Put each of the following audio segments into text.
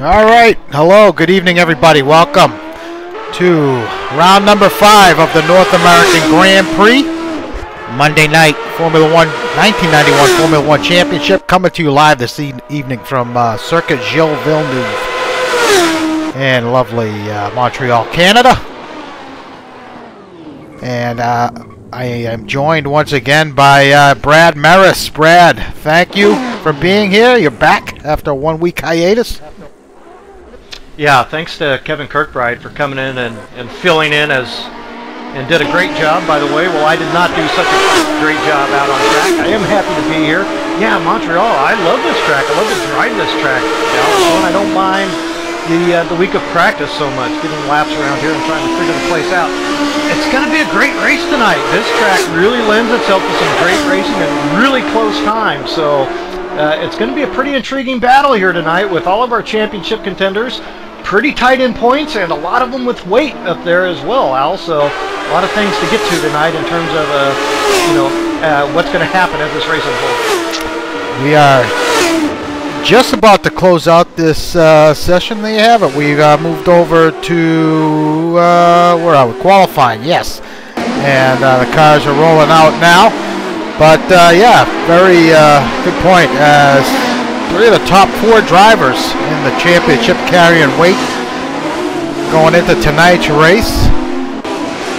All right. Hello. Good evening, everybody. Welcome to round number 5 of the North American Grand Prix. Monday night Formula One 1991 Formula One Championship coming to you live this evening from Circuit Gilles Villeneuve in lovely Montreal, Canada. And I am joined once again by Brad Maris. Brad, thank you for being here. You're back after a 1-week hiatus. Yeah, thanks to Kevin Kirkbride for coming in and filling in and did a great job, by the way. Well, I did not do such a great job out on track. I am happy to be here. Yeah, Montreal, I love this track. I love to drive this track. And I don't mind the week of practice so much, getting laps around here and trying to figure the place out. It's going to be a great race tonight. This track really lends itself to some great racing and really close time. So it's going to be a pretty intriguing battle here tonight with all of our championship contenders. Pretty tight in points, and a lot of them with weight up there as well, Al. So a lot of things to get to tonight in terms of what's going to happen as this race unfolds. We are just about to close out this session. There you have it. We moved over to where are we? Qualifying, yes. And the cars are rolling out now. But yeah, very good point. As 3 of the top 4 drivers in the championship carrying weight going into tonight's race.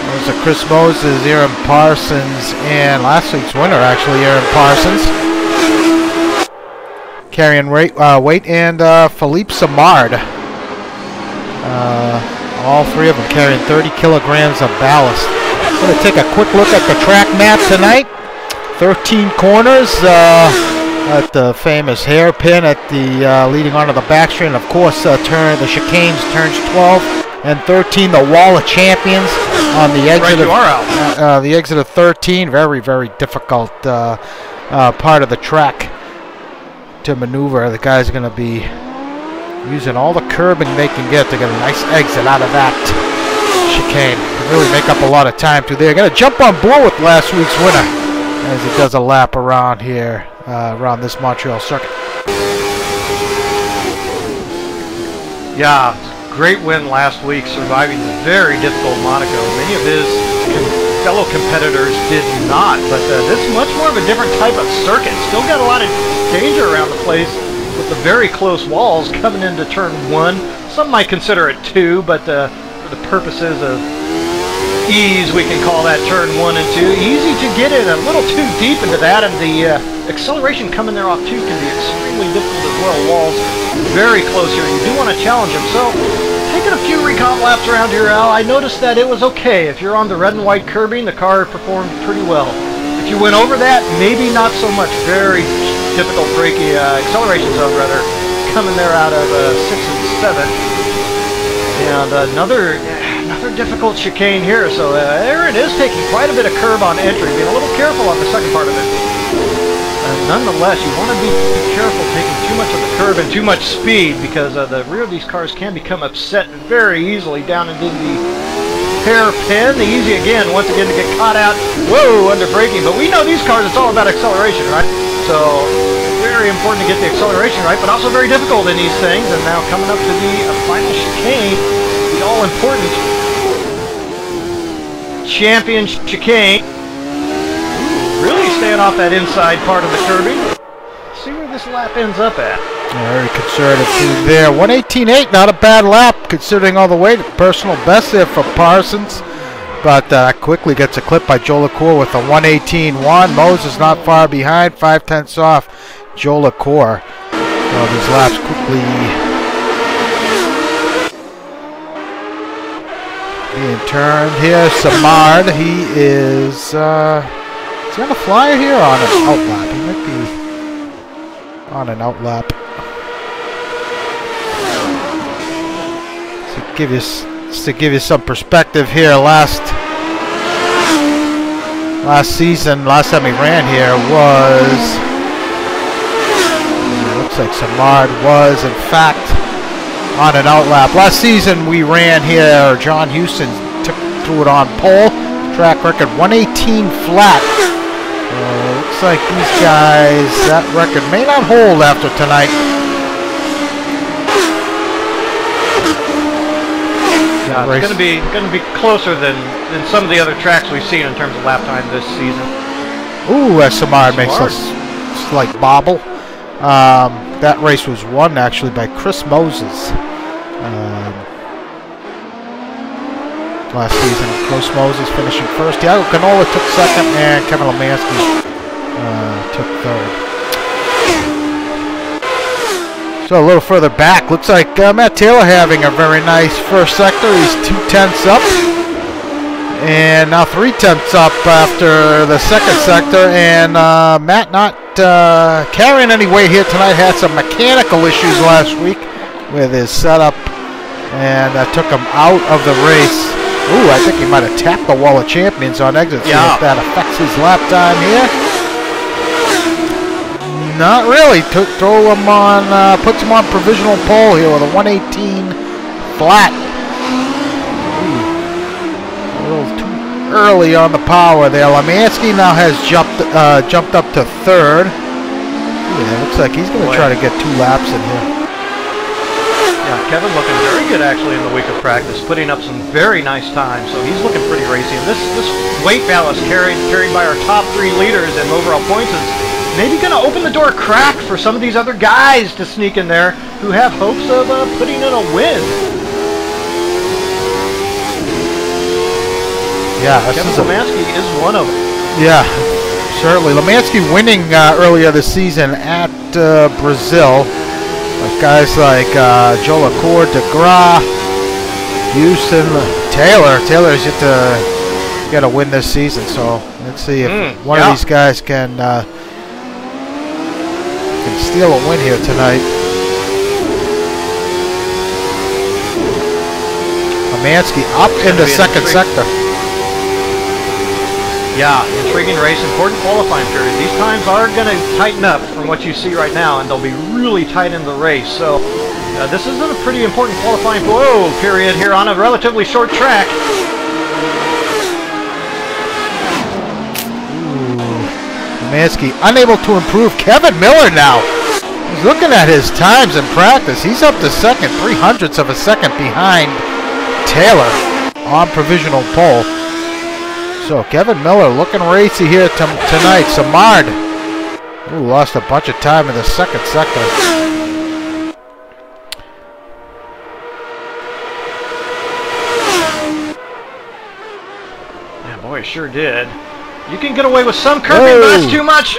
Those are Chris Moses, Aaron Parsons, and last week's winner, actually, Aaron Parsons. Carrying weight, and Philippe Samard. All 3 of them carrying 30 kilograms of ballast. I'm going to take a quick look at the track map tonight. 13 corners. At the famous hairpin at the leading onto the backstreet, and of course the chicanes, turns 12 and 13, the Wall of Champions on the exit the exit of 13. Very, very difficult part of the track to maneuver. The guys are going to be using all the curbing they can get to get a nice exit out of that chicane. Really make up a lot of time too. They're going to jump on board with last week's winner as he does a lap around here. Around this Montreal circuit. Yeah, great win last week, surviving the very difficult Monaco. Many of his fellow competitors did not, but this is much more of a different type of circuit. Still got a lot of danger around the place with the very close walls coming into turn 1. Some might consider it 2, but for the purposes of ease, we can call that turn 1 and 2. Easy to get in, a little too deep into that, and the acceleration coming there off 2 can be extremely difficult as well. Walls very close here. You do want to challenge him. So, taking a few recon laps around here, Al, I noticed that it was okay. If you're on the red and white curbing, the car performed pretty well. If you went over that, maybe not so much. Very difficult braking, acceleration zone rather, coming there out of 6 and 7. And another difficult chicane here, so Aaron is taking quite a bit of curb on entry, being a little careful on the second part of it. Nonetheless, you want to be careful taking too much of the curb and too much speed, because the rear of these cars can become upset very easily down into the hairpin. Easy again, once again, to get caught out, whoa, under braking. But we know these cars, it's all about acceleration, right? So, very important to get the acceleration right, but also very difficult in these things. And now coming up to the final chicane, the all-important champion chicane. Really staying off that inside part of the curbing. See where this lap ends up at. Very conservative through there. 118.8, not a bad lap considering all the weight. Personal best there for Parsons. But quickly gets a clip by Joliceour with a 118.1. Moses not far behind, 5/10 off Joliceour. So these laps quickly being turned here. Samard, he is he on a flyer here or on an outlap? He might be on an outlap. To give you some perspective here, last time he ran here was, it looks like Samard was in fact on an outlap. Last season we ran here, John Houston threw it on pole, track record 118 flat. Looks like these guys, that record may not hold after tonight. Yeah, it's going to be closer than some of the other tracks we've seen in terms of lap time this season. Ooh, Samard makes a slight bobble. That race was won actually by Chris Moses last season. Chris Moses finishing first. Diego Canola took second, and Kevin Lemansky took third. So a little further back, looks like Matt Taylor having a very nice first sector. He's 2/10 up, and now 3/10 up after the second sector. And Matt not carrying any weight here tonight. Had some mechanical issues last week with his setup, and that took him out of the race. Ooh, I think he might have tapped the wall of champions on exit. See if that affects his lap time here. Not really. Throw him on, puts him on provisional pole here with a 118 flat. Ooh, a little too early on the power there. Lemansky now has jumped up to third. Yeah, looks like he's going to try to get 2 laps in here. Yeah, Kevin looking very good actually in the week of practice, putting up some very nice times. So he's looking pretty racy. And this weight ballast carried by our top 3 leaders in overall points is maybe going to open the door crack for some of these other guys to sneak in there who have hopes of putting in a win. Yeah, Kevin Lemansky is one of them. Yeah, certainly. Lemansky winning earlier this season at Brazil. With guys like Joliceour, DeGraw, Houston, Taylor. Taylor's yet to get a win this season, so let's see if one of these guys can steal a win here tonight. Lemansky up in the second sector. Yeah, intriguing race, important qualifying period. These times are going to tighten up from what you see right now, and they'll be really tight in the race. So this is a pretty important qualifying period here on a relatively short track. Lemansky unable to improve. Kevin Miller now. He's looking at his times in practice. He's up to second, 0.03 of a second behind Taylor on provisional pole. So Kevin Miller looking racy here tonight. Samard, ooh, lost a bunch of time in the second sector. Yeah, boy, sure did. You can get away with some curbing, but that's too much.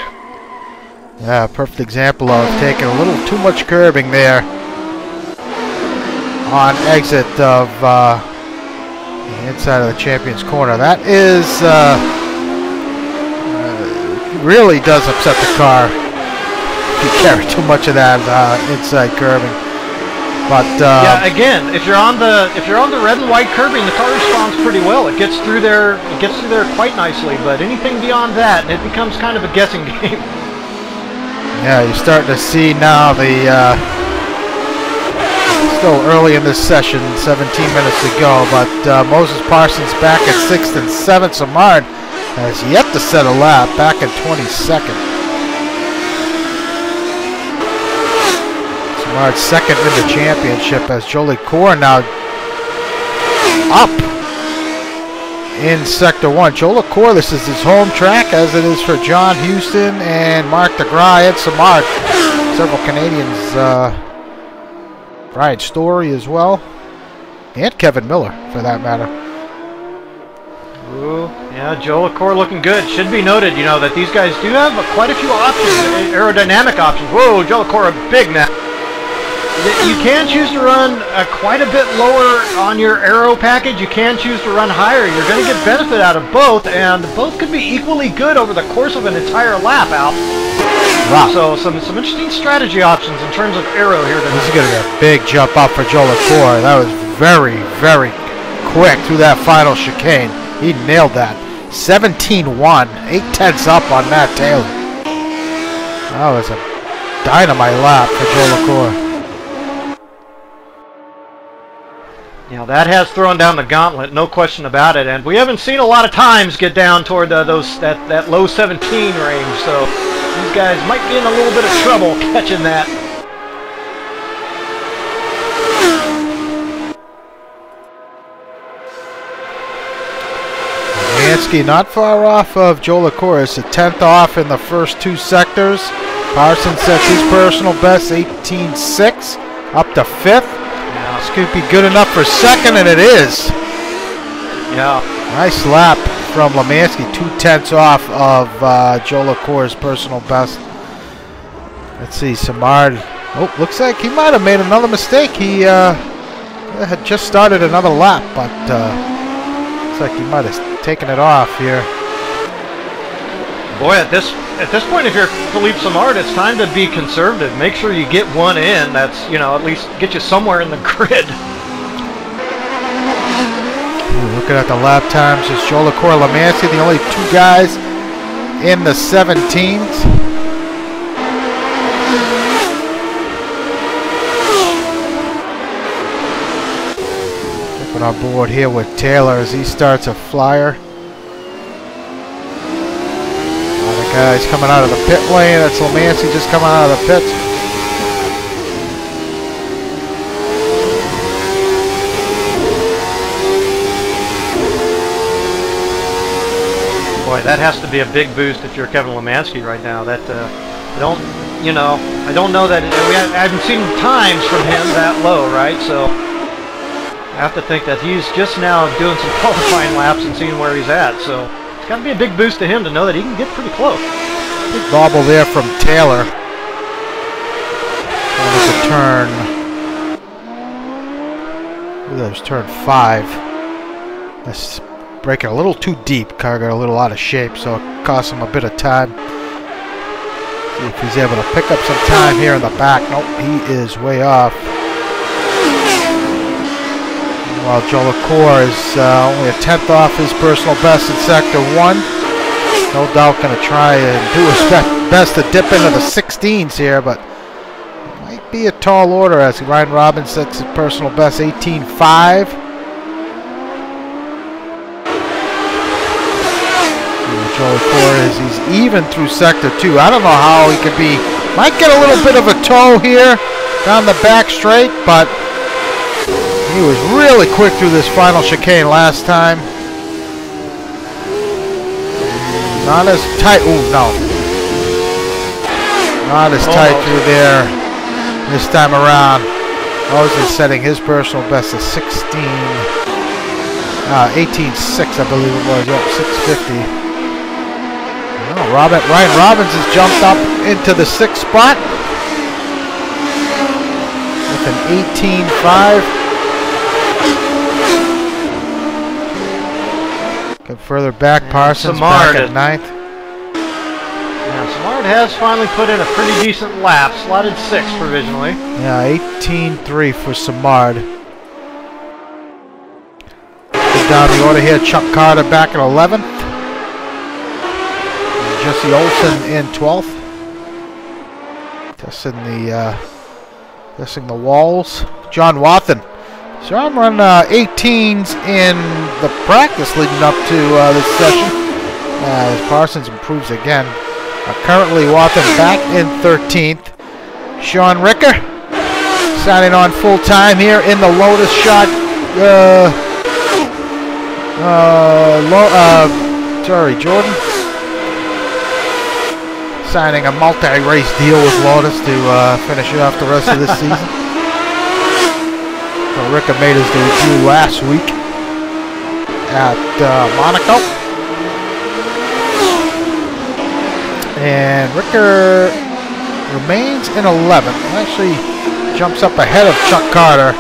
Yeah, perfect example of taking a little too much curbing there on exit of the inside of the champion's corner. That is really does upset the car if you carry too much of that inside curbing. But yeah, again, if you're on the red and white curbing, the car responds pretty well. It gets through there. It gets through there quite nicely. But anything beyond that, it becomes kind of a guessing game. Yeah, you're starting to see now the. Still early in this session, 17 minutes to go, but Moses Parsons back at 6th and 7th. Samard has yet to set a lap, back at 22nd. Samard second in the championship as Joliceour now up in Sector 1. Joliceour, this is his home track, as it is for John Houston and Mark DeGraw and Samard. Several Canadians, Brian Story as well, and Kevin Miller, for that matter. Ooh, yeah, Joliceour looking good. Should be noted, you know, that these guys do have quite a few options, aerodynamic options. Whoa, Joliceour big now. You can choose to run quite a bit lower on your aero package. You can choose to run higher. You're going to get benefit out of both, and both could be equally good over the course of an entire lap out. Wow. So some interesting strategy options in terms of aero here tonight. This is going to be a big jump up for Joliceour. That was very, very quick through that final chicane. He nailed that. 17-1, 0.8 up on Matt Taylor. That was a dynamite lap for Joliceour. Yeah, that has thrown down the gauntlet, no question about it. And we haven't seen a lot of times get down toward that low 17 range. So these guys might be in a little bit of trouble catching that. Lemansky not far off of Joliceour. It's a 10th off in the first two sectors. Parsons sets his personal best, 18.6, up to 5th. Yeah. This could be good enough for 2nd, and it is. Yeah. Nice lap from Lemansky, 2/10 off of Joliceour's personal best. Let's see, Simard. Oh, looks like he might have made another mistake. He had just started another lap, but looks like he might have taken it off here. Boy, at this point, if you're Philippe Simard, it's time to be conservative. Make sure you get one in. That's, you know, at least get you somewhere in the grid. Looking at the lap times, it's Joliceour, Lemansky, the only two guys in the 17s. Jumping on board here with Taylor as he starts a flyer. Guys coming out of the pit lane. That's Lemansky just coming out of the pits. Boy, that has to be a big boost if you're Kevin Lemansky right now. That I don't know that I haven't seen times from him that low, right? So I have to think that he's just now doing some qualifying laps and seeing where he's at. So. It's got to be a big boost to him to know that he can get pretty close. Big bobble there from Taylor. That was a turn. That was turn 5. That's breaking a little too deep. Car got a little out of shape, so it cost him a bit of time. See if he's able to pick up some time here in the back. Nope, he is way off. While Joliceour is only a 10th off his personal best in Sector 1. No doubt going to try and do his best to dip into the 16s here, but it might be a tall order as Ryan Robbins sets his personal best, 18.5. Joliceour is he's even through Sector 2. I don't know how he could be. Might get a little bit of a toe here down the back straight, but he was really quick through this final chicane last time. Not as tight. Oh, no. Not as tight through there this time around. Moses setting his personal best to 18.6, I believe it was. Yep, 650. Oh, Ryan Robbins has jumped up into the 6th spot with an 18.5. Further back, Parsons back at 9th. Yeah, Simard has finally put in a pretty decent lap, slotted 6th provisionally. Yeah, 18.3 for Simard. Get down the order here, Chuck Carter back at 11th. And Jesse Olsen in 12th. Testing the walls. John Wathen. So I'm running 18s in the practice leading up to this session. As Parsons improves again. Currently Wathen back in 13th. Sean Ricker signing on full time here in the Lotus shot. Jordan. Signing a multi-race deal with Lotus to finish it off the rest of this season. So Ricker made his debut last week at Monaco. And Ricker remains in 11th. Actually jumps up ahead of Chuck Carter.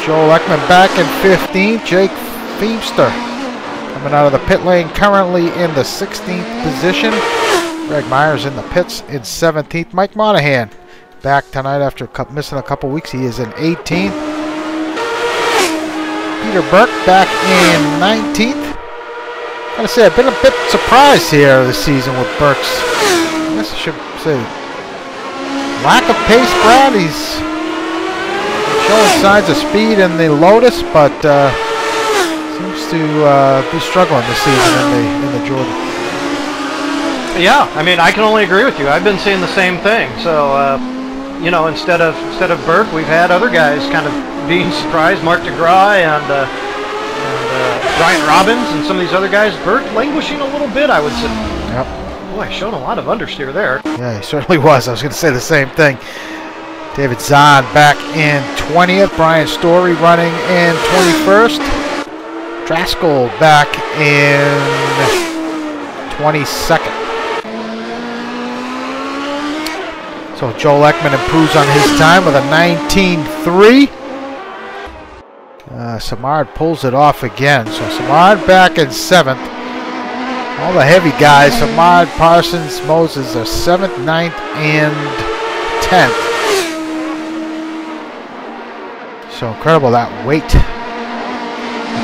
Joel Ekman back in 15th. Jake Feemster coming out of the pit lane, currently in the 16th position. Greg Myers in the pits in 17th. Mike Monahan back tonight after missing a couple weeks. He is in 18th. Peter Burke back in 19th. Gotta say, I've been a bit surprised here this season with Burke's, I guess I should say, lack of pace, Brad. He's showing signs of speed in the Lotus, but seems to be struggling this season in the Jordan. Yeah, I mean, I can only agree with you. I've been seeing the same thing. So, you know, instead of Burke, we've had other guys kind of being surprised. Mark DeGraw and Brian Robbins and some of these other guys. Burt languishing a little bit, I would say. Yep. Boy, showing a lot of understeer there. Yeah, he certainly was. I was going to say the same thing. David Zahn back in 20th. Brian Story running in 21st. Draskell back in 22nd. So Joel Ekman improves on his time with a 19.3. Samard pulls it off again. So Samard back in 7th. All the heavy guys, Samard, Parsons, Moses, are 7th, 9th, and 10th. So incredible that weight,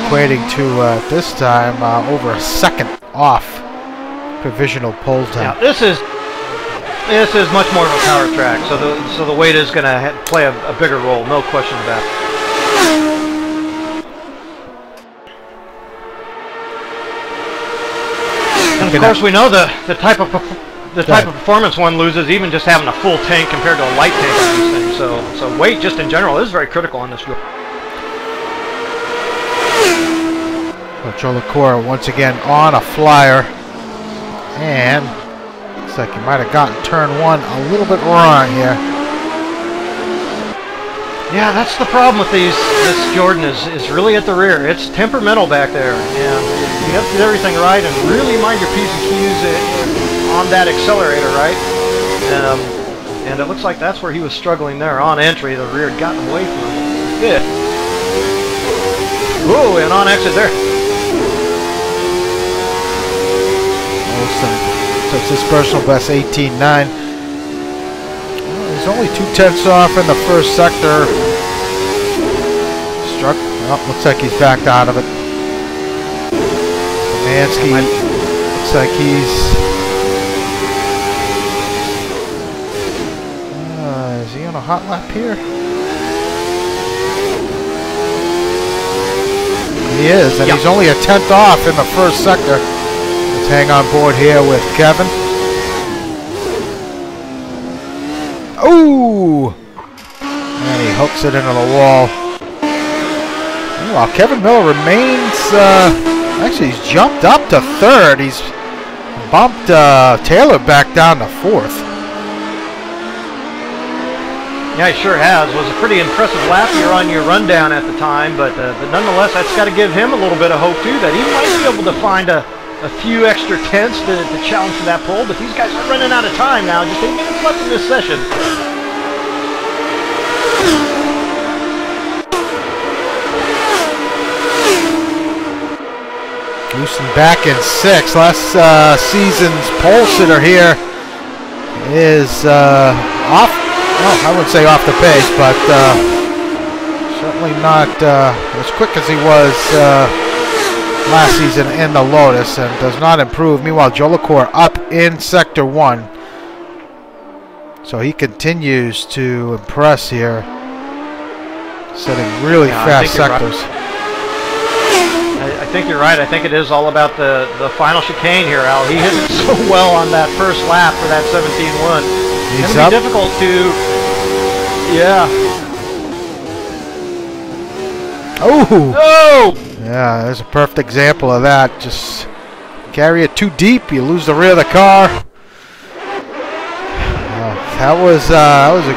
equating to this time over a second off provisional pole time. Yeah, this is much more of a power track, so the weight is going to play a bigger role, no question about it. And of course, we know the type of performance one loses, even just having a full tank compared to a light tank on these things. So weight, just in general, is very critical on this drill. Joliceour once again on a flyer, and looks like he might have gotten turn 1 a little bit wrong here. Yeah, that's the problem with this Jordan is really at the rear. It's temperamental back there, and you have to do everything right and really mind your P's and Q's on that accelerator, right? And it looks like that's where he was struggling there on entry. The rear had gotten away from him. Yeah. Whoa, and on exit there. Awesome. So it's his personal best 18.9. He's only 2/10 off in the first sector. Struck. Oh, looks like he's backed out of it. Mansky looks like he's. Is he on a hot lap here? He is, and he's only a 10th off in the first sector. Let's hang on board here with Kevin. Oh! And he hooks it into the wall. Meanwhile, Kevin Miller remains, actually he's jumped up to 3rd. He's bumped Taylor back down to 4th. Yeah, he sure has. It was a pretty impressive lap here on your rundown at the time, but nonetheless, that's got to give him a little bit of hope too, that he might be able to find a few extra tenths to challenge for that pole, but these guys are running out of time now. Just 8 minutes left in this session. Houston back in 6th. Last season's pole sitter here is off. Well, I wouldn't say off the pace, but certainly not as quick as he was last season in the Lotus, and does not improve. Meanwhile, Joliceour up in Sector 1. So he continues to impress here, setting really fast sectors. I think you're right. I think it is all about the final chicane here, Al. He hit it so well on that first lap for that 17-1. It's going to be difficult to... Yeah. Oh! Oh! Yeah, there's a perfect example of that. Just carry it too deep, you lose the rear of the car. That was a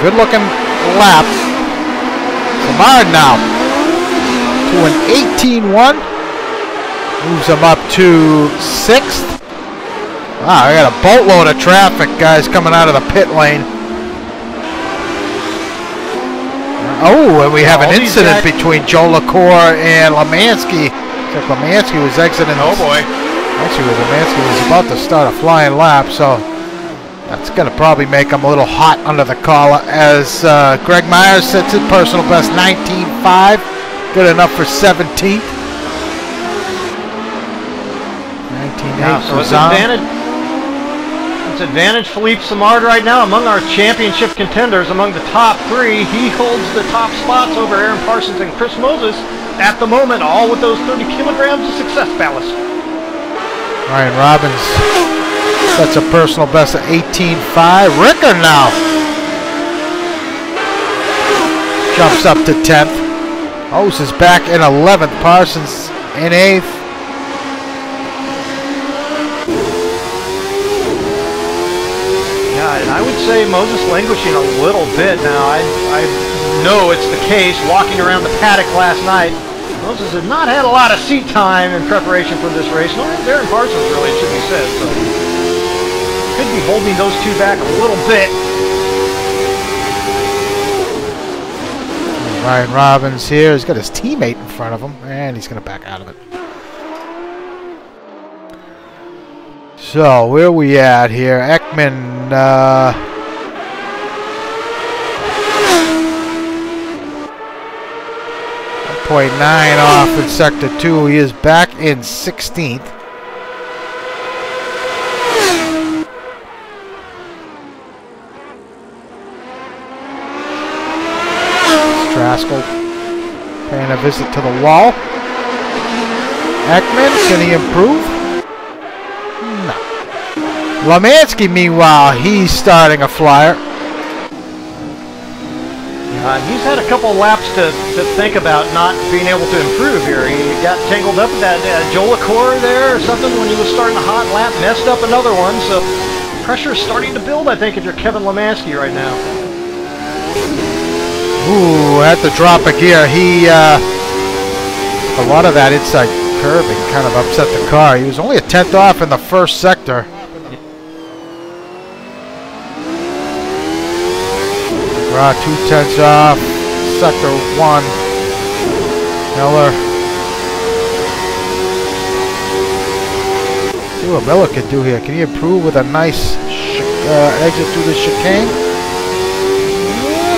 good-looking lap. Samard now to an 18-1. Moves him up to 6th. Wow, I got a boatload of traffic, guys, coming out of the pit lane. Oh, and we have an incident between Joliceour and Lemansky. Except Lemansky was exiting. Oh boy! Actually, Lemansky was about to start a flying lap, so that's going to probably make him a little hot under the collar. As Greg Myers sets his personal best 19.5, good enough for 17th. 19.8 so it's advantage Philippe Samard right now among our championship contenders. Among the top 3, he holds the top spots over Aaron Parsons and Chris Moses at the moment, all with those 30 kilograms of success ballast. Ryan Robbins sets a personal best of 18.5. Ricker now jumps up to 10th. Moses back in 11th. Parsons in 8th. Yeah, and I would say Moses languishing a little bit now. I know it's the case. Walking around the paddock last night, Moses had not had a lot of seat time in preparation for this race. No, Darren Parsons really, it should be said. So could be holding those two back a little bit. Ryan Robbins here. He's got his teammate in front of him, and he's going to back out of it. So, where are we at here? Ekman, 1.9 off in Sector 2. He is back in 16th. Straskell paying a visit to the wall. Ekman, can he improve? No. Lemansky, meanwhile, he's starting a flyer. He's had a couple laps to think about not being able to improve here. He got tangled up with that Joliceour there or something when he was starting a hot lap, messed up another one, so pressure is starting to build, I think, if you're Kevin Lemansky right now. Ooh, had to drop a gear. He, a lot of that inside curbing kind of upset the car. He was only a 10th off in the first sector. 2/10 off, Sector 1. Miller. See what Miller can do here. Can he improve with a nice exit through the chicane?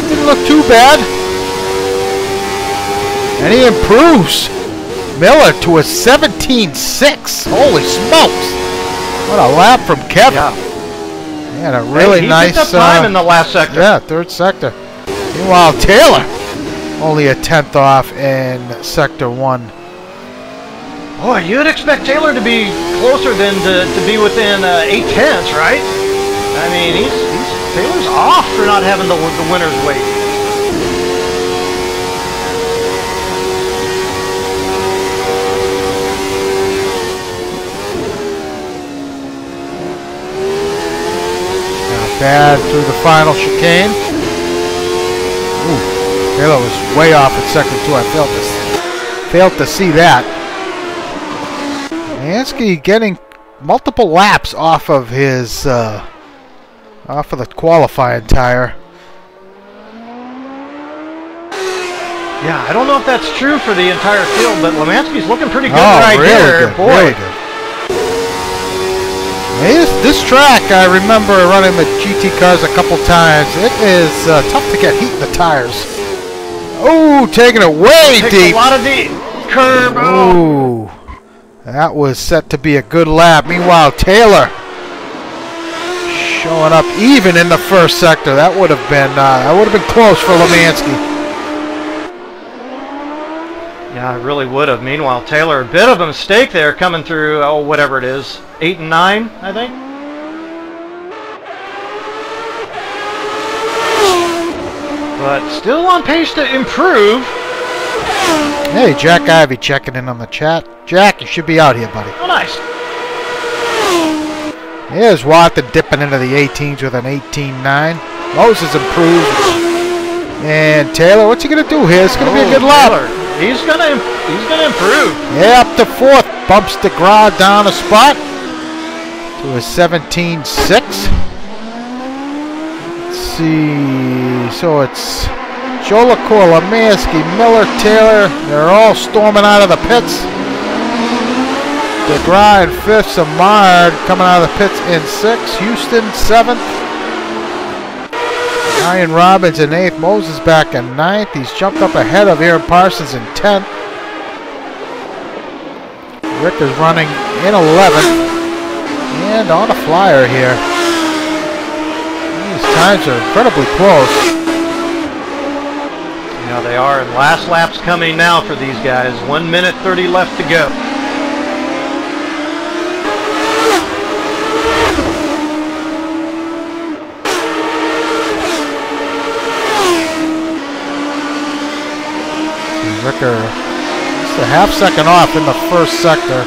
Didn't look too bad. And he improves. Miller to a 17.6. Holy smokes. What a lap from Kevin. Yeah. He had a really nice picked up time in the last sector. Yeah, 3rd sector. Meanwhile, Taylor only a 10th off in Sector 1. Boy, you'd expect Taylor to be closer than to be within 8/10, right? I mean, Taylor's off for not having the winner's weight. Bad through the final chicane. Ooh, Taylor was way off at Sector 2. I failed to see that. Lemansky getting multiple laps off of his off of the qualifying tire. Yeah, I don't know if that's true for the entire field, but Lemansky's looking pretty good right really here. Good, boy. Really good. This track, I remember running the GT cars a couple times. It is tough to get heat in the tires. Oh, taking it way deep. A lot of deep. Curb. Ooh, that was set to be a good lap. Meanwhile, Taylor showing up even in the first sector. That would have been close for Lemansky. Yeah, I really would have. Meanwhile, Taylor, a bit of a mistake there coming through, whatever it is, 8 and 9, I think. But still on pace to improve. Hey, Jack Ivy checking in on the chat. Jack, you should be out here, buddy. Oh, nice. Here's Watson dipping into the 18s with an 18.9. Moses improved. And Taylor, what's he going to do here? It's going to be a good lap. Taylor. He's gonna improve. Yeah, up to 4th. Bumps DeGraw down a spot to a 17.6. Let's see. So it's Joliceour, Lemansky, Miller, Taylor. They're all storming out of the pits. DeGraw in 5th. Samard coming out of the pits in 6th. Houston 7th. Ryan Robbins in 8th. Moses back in 9th. He's jumped up ahead of Aaron Parsons in 10th. Rick is running in 11th. And on a flyer here. These times are incredibly close. Yeah, they are. And last lap's coming now for these guys. 1 minute 30 left to go. Ricker Just a half second off in the first sector.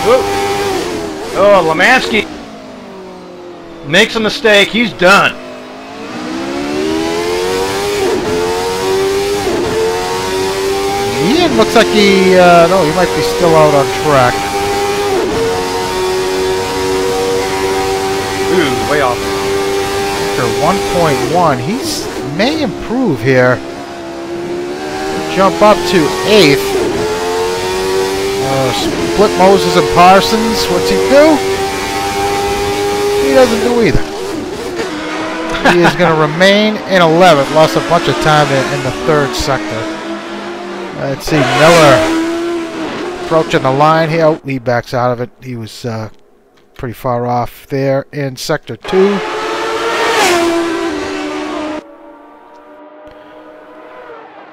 Whoa. Oh, Lemansky makes a mistake. He's done. Ian looks like no, he might be still out on track. Ooh, way off. After 1.1, he's may improve here. Jump up to 8th. Split Moses and Parsons. What's he do? He doesn't do either. He is going to remain in 11th. Lost a bunch of time in the third sector. Let's see, Miller approaching the line here. Oh, he backs out of it. He was pretty far off there in sector 2.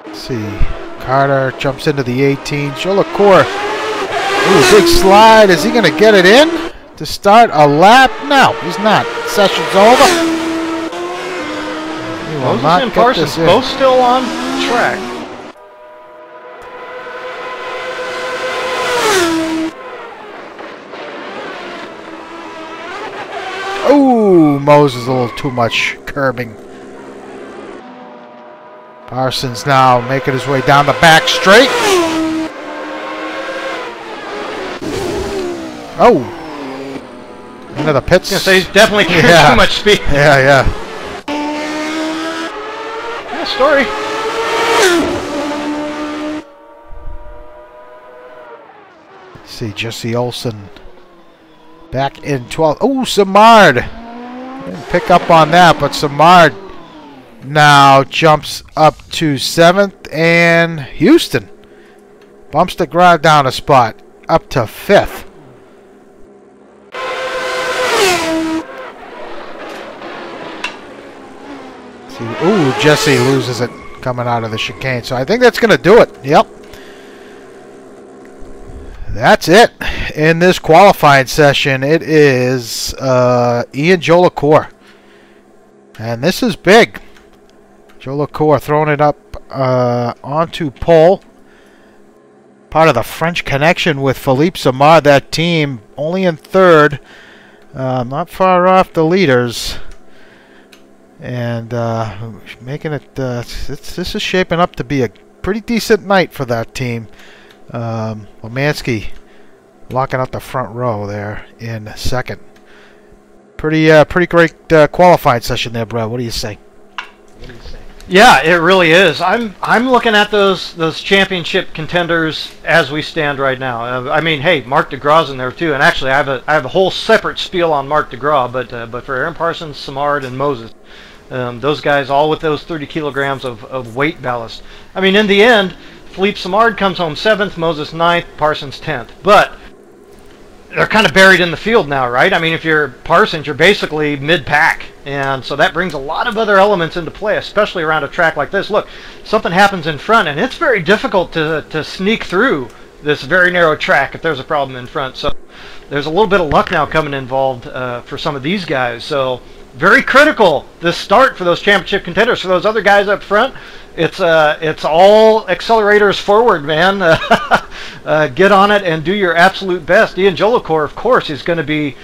Let's see, Carter jumps into the 18. Joliceour, ooh, big slide. Is he going to get it in to start a lap? No, he's not. Session's over. He will Moses not and get Parsons this in. both still on track. Ooh, Moses a little too much curbing. Parsons now making his way down the back straight. Oh, into the pits. I was gonna say he's definitely carrying too much speed. Yeah. Yeah, story. Let's see, Jesse Olsen back in 12th. Oh, Samard. Didn't pick up on that, but Samard now jumps up to 7th, and Houston bumps the ground down a spot up to 5th. See, ooh, Jesse loses it coming out of the chicane, so I think that's going to do it. Yep. That's it in this qualifying session. It is Ian Joliceour, and this is big. Joliceour throwing it up onto pole. Part of the French connection with Philippe Samard. That team only in 3rd, not far off the leaders, and making it. This is shaping up to be a pretty decent night for that team. Lemansky locking up the front row there in 2nd. Pretty great qualifying session there, Brad. What do you say? Yeah, it really is. I'm looking at those championship contenders as we stand right now. I mean, hey, Marc DeGraw's in there too, and actually I have a whole separate spiel on Marc DeGraw, but for Aaron Parsons, Samard, and Moses, those guys all with those 30 kilograms of weight ballast. I mean, in the end, Philippe Samard comes home 7th, Moses 9th, Parsons 10th. But they're kind of buried in the field now, right? I mean, if you're Parsons, you're basically mid-pack. And so that brings a lot of other elements into play, especially around a track like this. Look, something happens in front, and it's very difficult to sneak through this very narrow track if there's a problem in front. So there's a little bit of luck now coming involved for some of these guys. So very critical, this start for those championship contenders. For those other guys up front, it's all accelerators forward, man. Get on it and do your absolute best. Ian Joliceour, of course, is going to be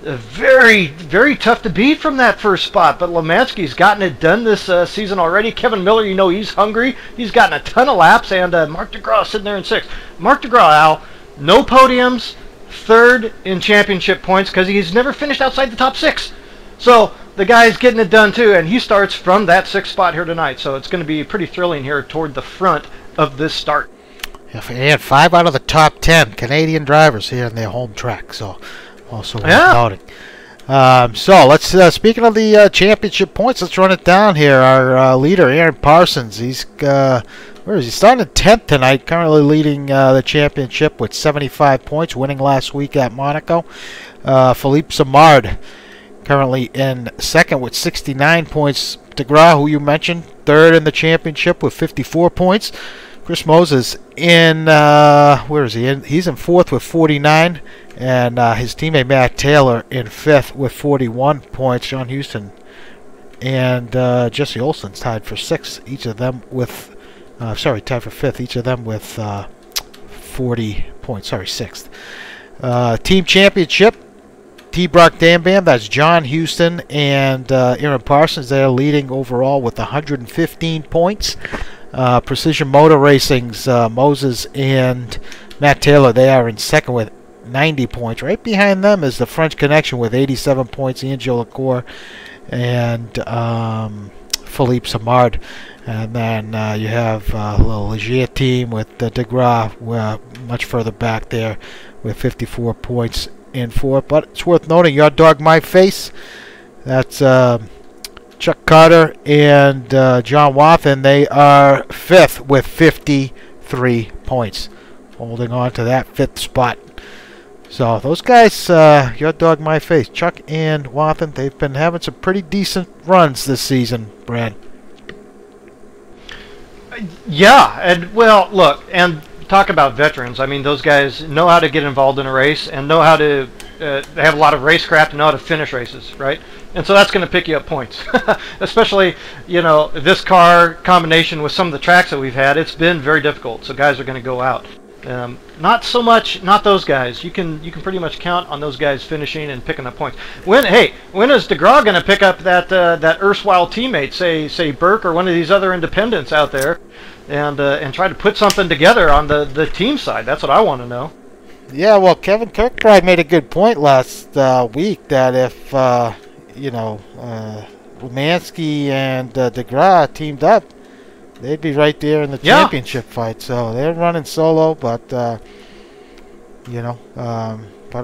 very, very tough to beat from that first spot. But Lemansky's gotten it done this season already. Kevin Miller, you know, he's hungry. He's gotten a ton of laps. And Marc DeGraw sitting there in 6th. Marc DeGraw, Al, no podiums, 3rd in championship points because he's never finished outside the top 6. So the guy's getting it done too, and he starts from that 6th spot here tonight. So it's going to be pretty thrilling here toward the front of this start. And 5 out of the top 10 Canadian drivers here in their home track. So also worth noting. So let's speaking of the championship points, let's run it down here. Our leader, Aaron Parsons, he's where is he? Starting 10th tonight, currently leading the championship with 75 points, winning last week at Monaco. Philippe Samard currently in 2nd with 69 points. DeGraw, who you mentioned, 3rd in the championship with 54 points. Chris Moses in where is he? He's in 4th with 49, and his teammate Matt Taylor in 5th with 41 points. John Houston and Jesse Olsen's tied for 6th. Each of them with, tied for 5th. Each of them with 40 points. 6th. Team championship. T-Brock Dan Bam, that's John Houston and Aaron Parsons. They're leading overall with 115 points. Precision Motor Racing's Moses and Matt Taylor, they are in second with 90 points. Right behind them is the French Connection with 87 points. Ian Joliceour and Philippe Samard. And then you have a little Leger team with DeGras much further back there with 54 points in fourth. But it's worth noting, Your Dog My Face, that's Chuck Carter and John Wathen. They are 5th with 53 points, holding on to that 5th spot. So those guys, Your Dog My Face, Chuck and Wathen, they've been having some pretty decent runs this season, Brad. Yeah, and well, look, and talk about veterans. I mean, those guys know how to get involved in a race and know how to, they have a lot of racecraft and know how to finish races, right? And so that's going to pick you up points. Especially, you know, this car combination with some of the tracks that we've had, it's been very difficult. So guys are going to go out. Not so much, not those guys. You can pretty much count on those guys finishing and picking up points. When is DeGras going to pick up that erstwhile teammate, say Burke or one of these other independents out there, and try to put something together on the team side? That's what I want to know. Yeah, well, Kevin Kirkbride made a good point last week that if Romansky and DeGras teamed up, they'd be right there in the championship fight. So they're running solo, but but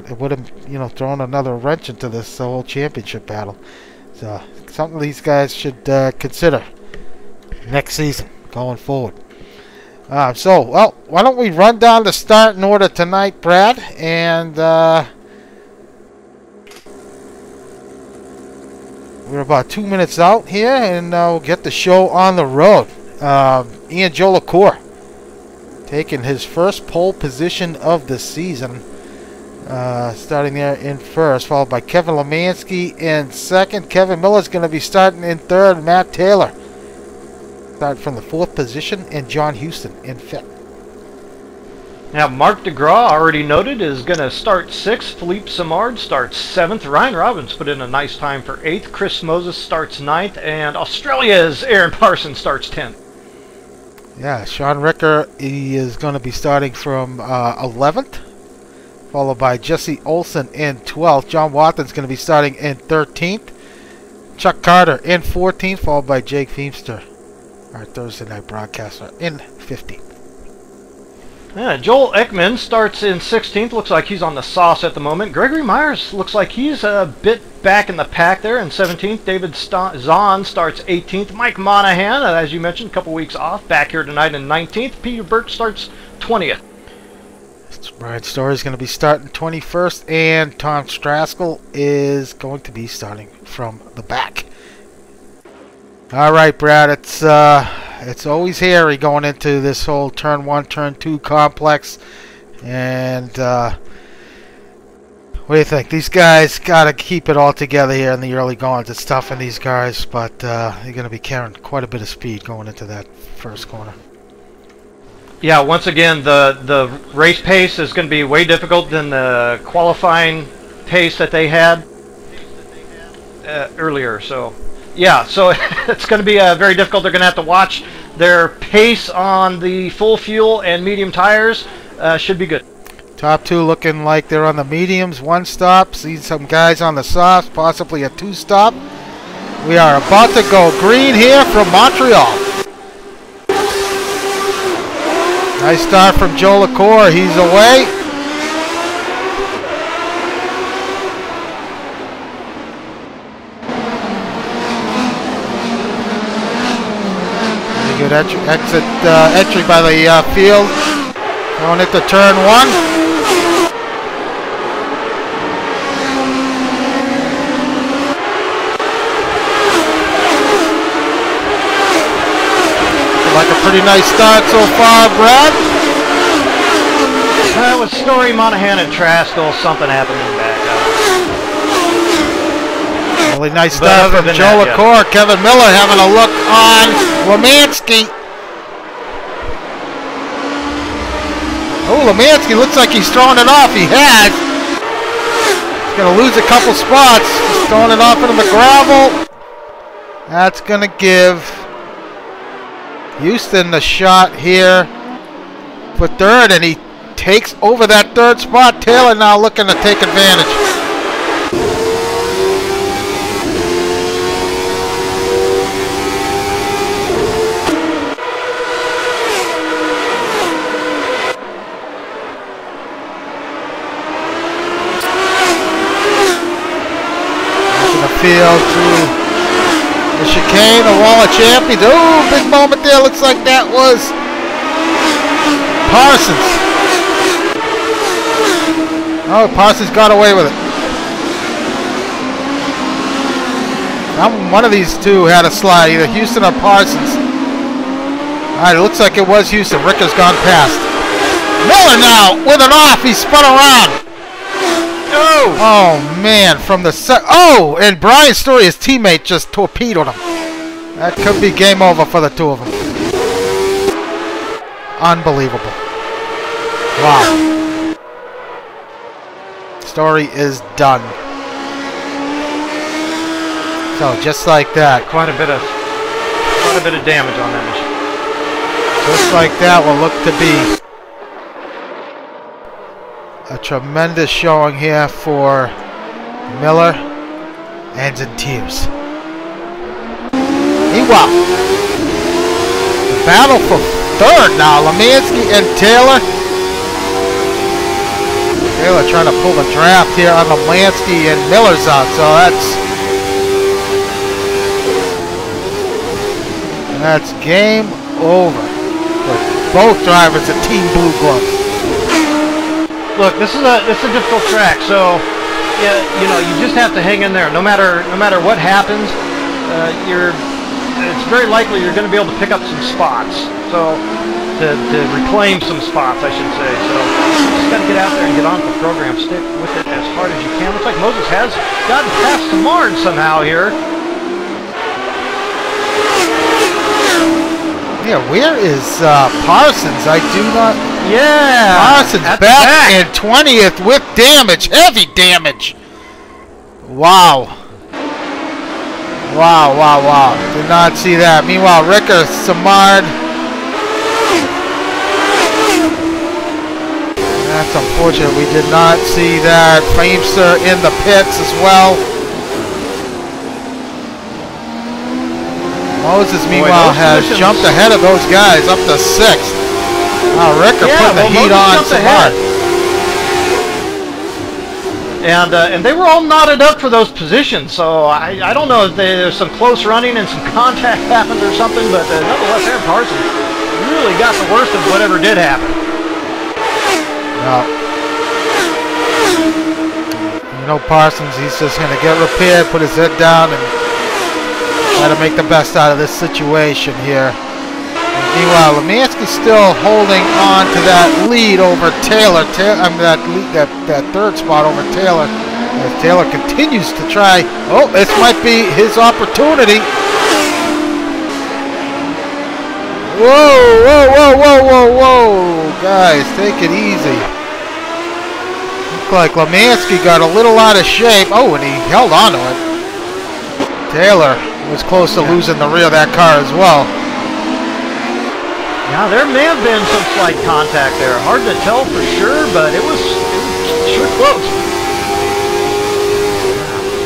it would have thrown another wrench into this whole championship battle. So something these guys should consider next season going forward. Why don't we run down the starting order tonight, Brad, and we're about 2 minutes out here, and we'll get the show on the road. Ian Joliceour taking his first pole position of the season, starting there in first, followed by Kevin Lemansky in second. Kevin Miller's going to be starting in third. Matt Taylor starting from the 4th position, and John Houston in 5th. Now, Mark DeGras, already noted, is going to start 6th. Philippe Samard starts 7th. Ryan Robbins put in a nice time for 8th. Chris Moses starts 9th. And Australia's Aaron Parsons starts 10th. Yeah, Sean Ricker, he is going to be starting from 11th, followed by Jesse Olsen in 12th. John Wathen's going to be starting in 13th. Chuck Carter in 14th, followed by Jake Feemster, our Thursday night broadcaster, in 15th. Yeah, Joel Ekman starts in 16th. Looks like he's on the sauce at the moment. Gregory Myers looks like he's a bit back in the pack there in 17th. David Zahn starts 18th. Mike Monahan, as you mentioned, a couple weeks off, back here tonight in 19th. Peter Burke starts 20th. Brian Story's going to be starting 21st, and Tom Straskell is going to be starting from the back. All right, Brad, it's always hairy going into this whole turn 1, turn 2 complex. And what do you think? These guys got to keep it all together here in the early goings. It's tough in these guys, but they're going to be carrying quite a bit of speed going into that first corner. Yeah, once again, the race pace is going to be way difficult than the qualifying pace that they had earlier. So, yeah, so it's going to be very difficult. They're going to have to watch their pace on the full fuel and medium tires. Should be good. Top 2 looking like they're on the mediums. 1 stop. See some guys on the softs, possibly a 2-stop. We are about to go green here from Montreal. Nice start from Joliceour. He's away. Good entry by the field. Going into turn 1. Like a pretty nice start so far, Brad. With Story, Monahan, and Traskell, something happening back up. Well, Really nice But start other from than that, Joliceour. Kevin Miller having a look on Lemansky. Oh, Lemansky looks like he's throwing it off. He has. He's going to lose a couple spots. He's throwing it off into the gravel. That's going to give Houston the shot here for third, and he takes over that third spot. Taylor now looking to take advantage. Field to the chicane, the wall of champions. Oh, big moment there. Looks like that was Parsons. Oh, Parsons got away with it. One of these two had a slide, either Houston or Parsons. All right, it looks like it was Houston. Ricker's gone past. Miller now with it off. He spun around. Oh man, from the oh, and Brian Story, his teammate, just torpedoed him. That could be game over for the two of them. Unbelievable. Wow. Story is done. So just like that, Quite a bit of damage on that machine. just like that will look to be a tremendous showing here for Miller. Ends in tears. Meanwhile, the battle for third now. Lemansky and Taylor. Taylor trying to pull the draft here on Lemansky, and Miller's out. So that's game over for both drivers of Team Blue Gloves. Look, this is a difficult track, so yeah, you know, you just have to hang in there. No matter what happens, it's very likely you're going to be able to pick up some spots. So to reclaim some spots, I should say. So you just got to get out there and get on with the program. Stick with it as hard as you can. Looks like Moses has gotten past Samard somehow here. Yeah, where is Parsons? I do not. Yeah, Parsons back in 20th with damage, heavy damage. Wow. Wow, wow, wow. Did not see that. Meanwhile, Ricker, Samard. That's unfortunate. We did not see that. Famester in the pits as well. Moses, meanwhile, has jumped ahead of those guys up to 6th. Wow, Ricker putting the heat on Samard. And they were all knotted up for those positions, so I don't know if there's some close running and some contact happened or something, but nonetheless, Aaron Parsons really got the worst of whatever did happen. Well, you know Parsons, he's just going to get repaired, put his head down, and try to make the best out of this situation here. Meanwhile, Lemansky's still holding on to that lead over Taylor. That third spot over Taylor. As Taylor continues to try. Oh, this might be his opportunity. Whoa, whoa, whoa, whoa, whoa, whoa. Guys, take it easy. Looked like Lemansky got a little out of shape. Oh, and he held on to it. Taylor was close to losing the rear of that car as well. Yeah, there may have been some slight contact there. Hard to tell for sure, but it was sure close.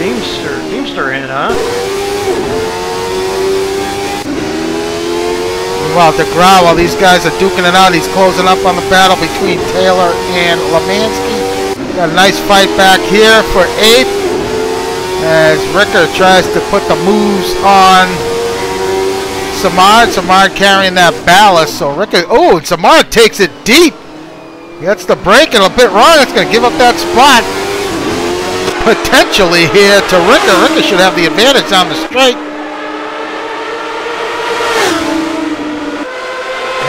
Famester in, huh? Well, DeGraw, while these guys are duking it out, he's closing up on the battle between Taylor and Lemansky. Got a nice fight back here for 8th as Ricker tries to put the moves on Samard. Samard carrying that ballast. So Ricker, oh, and Samard takes it deep. Gets the brake and a bit wrong. It's going to give up that spot potentially here to Ricker. Ricker should have the advantage on the straight.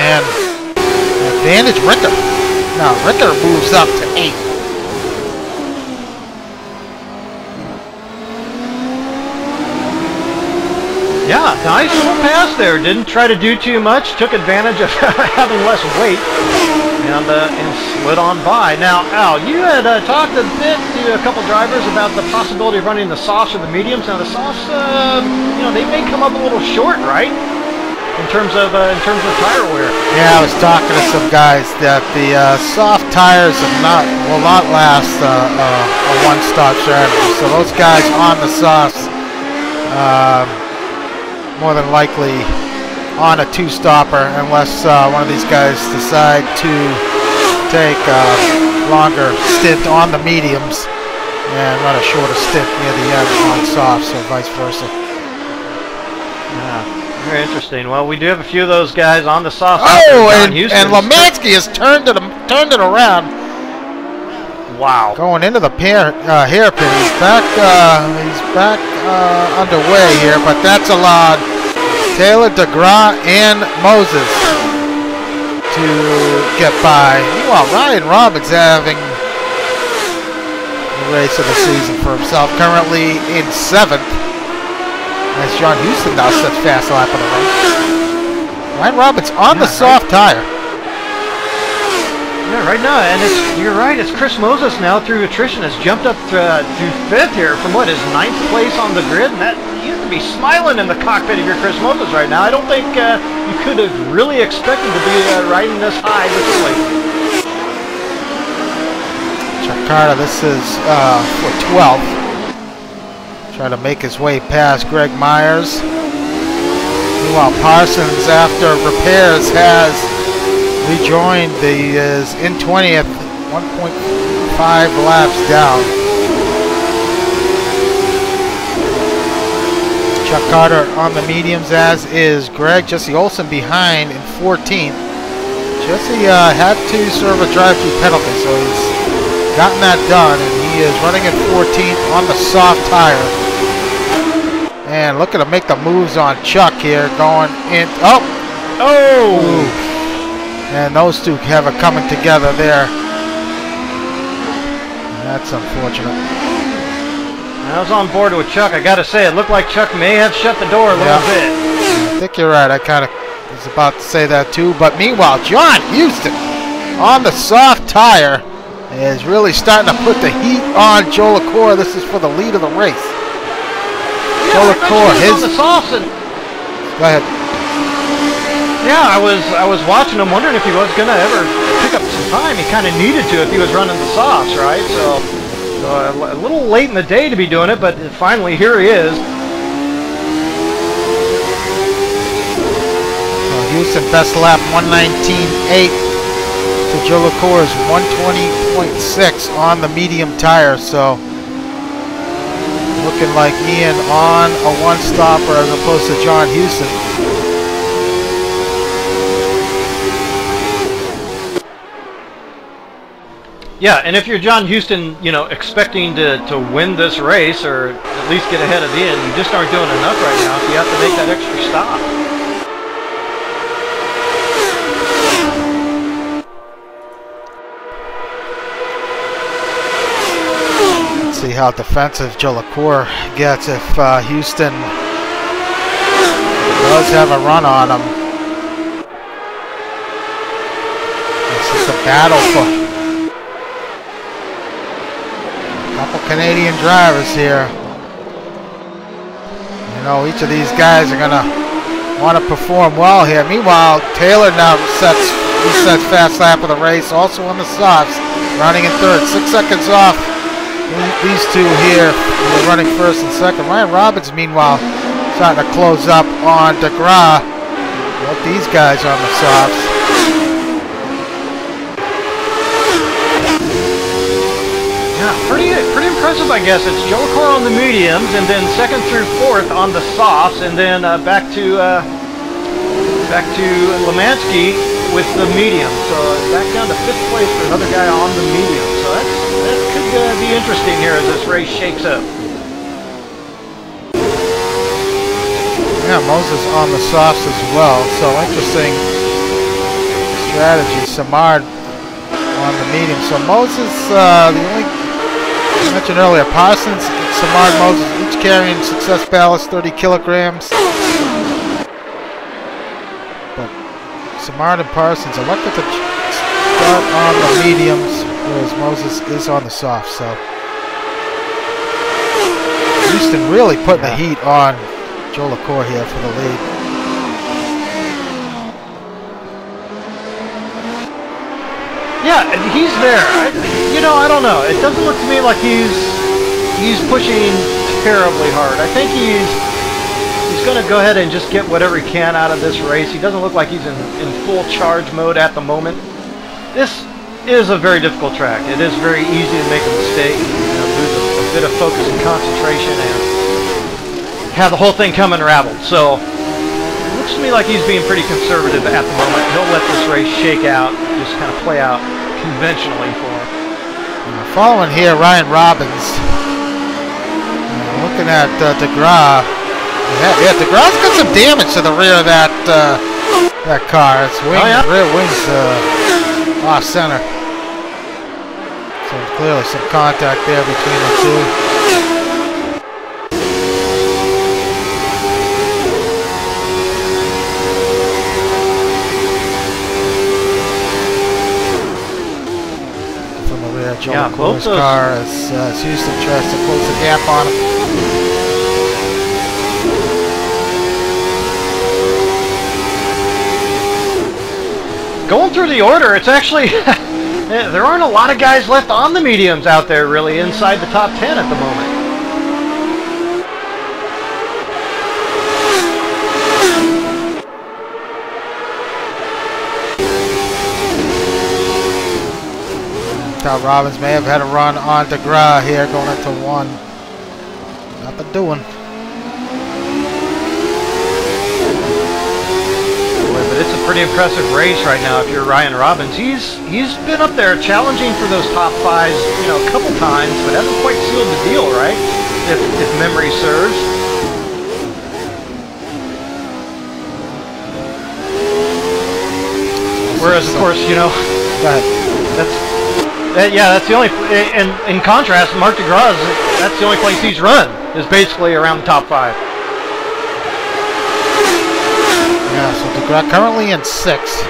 And advantage Ricker. Now Ricker moves up to 8th. Yeah, nice little pass there. Didn't try to do too much. Took advantage of having less weight and slid on by. Now, Al, you had talked a bit to a couple drivers about the possibility of running the softs or the mediums. Now, the softs, you know, they may come up a little short, right? In terms of tire wear. Yeah, I was talking to some guys that the soft tires will not last a one-stop strategy. So those guys on the softs, more than likely on a two-stopper, unless one of these guys decide to take a longer stint on the mediums and run a shorter stint near the end on softs, or vice versa. Yeah, very interesting. Well, we do have a few of those guys on the soft. Oh, and Lemansky has turned it around. Wow. Going into the hairpin. He's back underway here, but that's allowed Taylor, DeGraw, and Moses to get by. Meanwhile, Ryan Robbins having the race of the season for himself, currently in 7th. As John Houston now sets fast lap of the race. Ryan Robbins on the soft tire. Yeah, right now, and you're right, it's Chris Moses now through attrition has jumped up to 5th here from what is 9th place on the grid, and that you have to be smiling in the cockpit of your Chris Moses right now. I don't think you could have really expected to be riding this high this early. Chuck Carter, this is for 12th. Trying to make his way past Greg Myers. Meanwhile, Parsons, after repairs, has rejoined is in 20th, 1.5 laps down. Chuck Carter on the mediums, as is Greg. Jesse Olsen behind in 14th. Jesse had to serve a drive-through penalty, so he's gotten that done, and he is running at 14th on the soft tire. And looking to make the moves on Chuck here, going in. Oh! Oh! And those two have it coming together there. That's unfortunate. I was on board with Chuck. I got to say, it looked like Chuck may have shut the door a little bit. I think you're right. I kind of was about to say that too. But meanwhile, John Houston on the soft tire is really starting to put the heat on Joliceour. This is for the lead of the race. Joliceour, on the softs. Go ahead. Yeah, I was watching him, wondering if he was going to ever pick up some time. He kind of needed to if he was running the softs, right? So a little late in the day to be doing it, but finally here he is. Well, Houston best lap 119.8 to Joliceour's 120.6 on the medium tire. So looking like Ian on a one-stopper as opposed to John Houston. Yeah, and if you're John Houston, you know, expecting to win this race or at least get ahead of Ian, you just aren't doing enough right now, so you have to make that extra stop. Let's see how defensive Joliceour gets if Houston does have a run on him. This is a battle for couple Canadian drivers here. You know, each of these guys are going to want to perform well here. Meanwhile, Taylor now sets fast lap of the race, also on the softs, running in 3rd. 6 seconds off these two here, running 1st and 2nd. Ryan Robbins, meanwhile, starting to close up on DeGraw. Both these guys on the softs. Pretty impressive, I guess. It's Joliceour on the mediums, and then 2nd through 4th on the softs, and then back to Lemansky with the medium. So back down to 5th place for another guy on the medium. So that could be interesting here as this race shakes up. Yeah, Moses on the softs as well. So interesting strategy. Samard on the medium. So Moses, the only I mentioned earlier, Parsons Samard Moses, each carrying success ballast 30 kilograms. But Samard and Parsons elected to start on the mediums, whereas Moses is on the soft. So Houston really putting the heat on Joliceour here for the lead. Yeah, and he's there. I don't know. It doesn't look to me like he's pushing terribly hard. I think he's going to go ahead and just get whatever he can out of this race. He doesn't look like he's in full charge mode at the moment. This is a very difficult track. It is very easy to make a mistake, lose a bit of focus and concentration, and have the whole thing come unraveled. So it looks to me like he's being pretty conservative at the moment. He'll let this race shake out, just kind of play out conventionally for him. Following here, Ryan Robbins. Looking at DeGraw. Yeah, DeGraw's got some damage to the rear of that car. Its rear wings off center. So clearly some contact there between the two. Joliceour's car as Houston tries to close the gap on him. Going through the order, it's actually there aren't a lot of guys left on the mediums out there really inside the top 10 at the moment. Thought Robbins may have had a run on DeGraw here going into 1. Nothing doing. Boy, but it's a pretty impressive race right now if you're Ryan Robbins. He's been up there challenging for those top 5s, a couple times, but hasn't quite sealed the deal, right? If memory serves. Whereas, of course, that's the only, and in contrast, Mark DeGraw, that's the only place he's run, is basically around the top 5. Yeah, so DeGraw currently in 6th.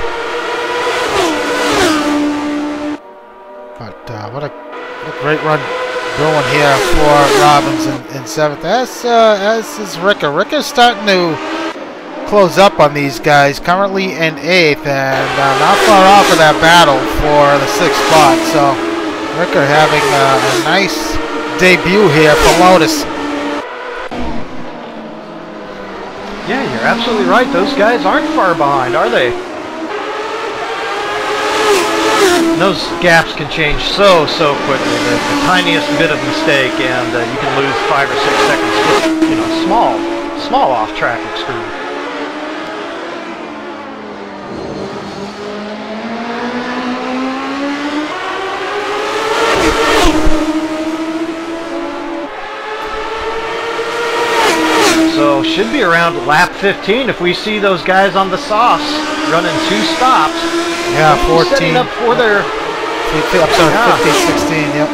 But what a great run going here for Robbins in 7th. As is Ricker. Ricker's starting to close up on these guys, currently in 8th, and not far off of that battle for the 6th spot. So Ricker having a nice debut here for Lotus. Yeah, you're absolutely right. Those guys aren't far behind, are they? Those gaps can change so quickly. The tiniest bit of mistake, and you can lose 5 or 6 seconds. Just, small off-track excursion. So should be around lap 15 if we see those guys on the softs running 2 stops. Yeah, 14. Setting up for their 15, 16, yep.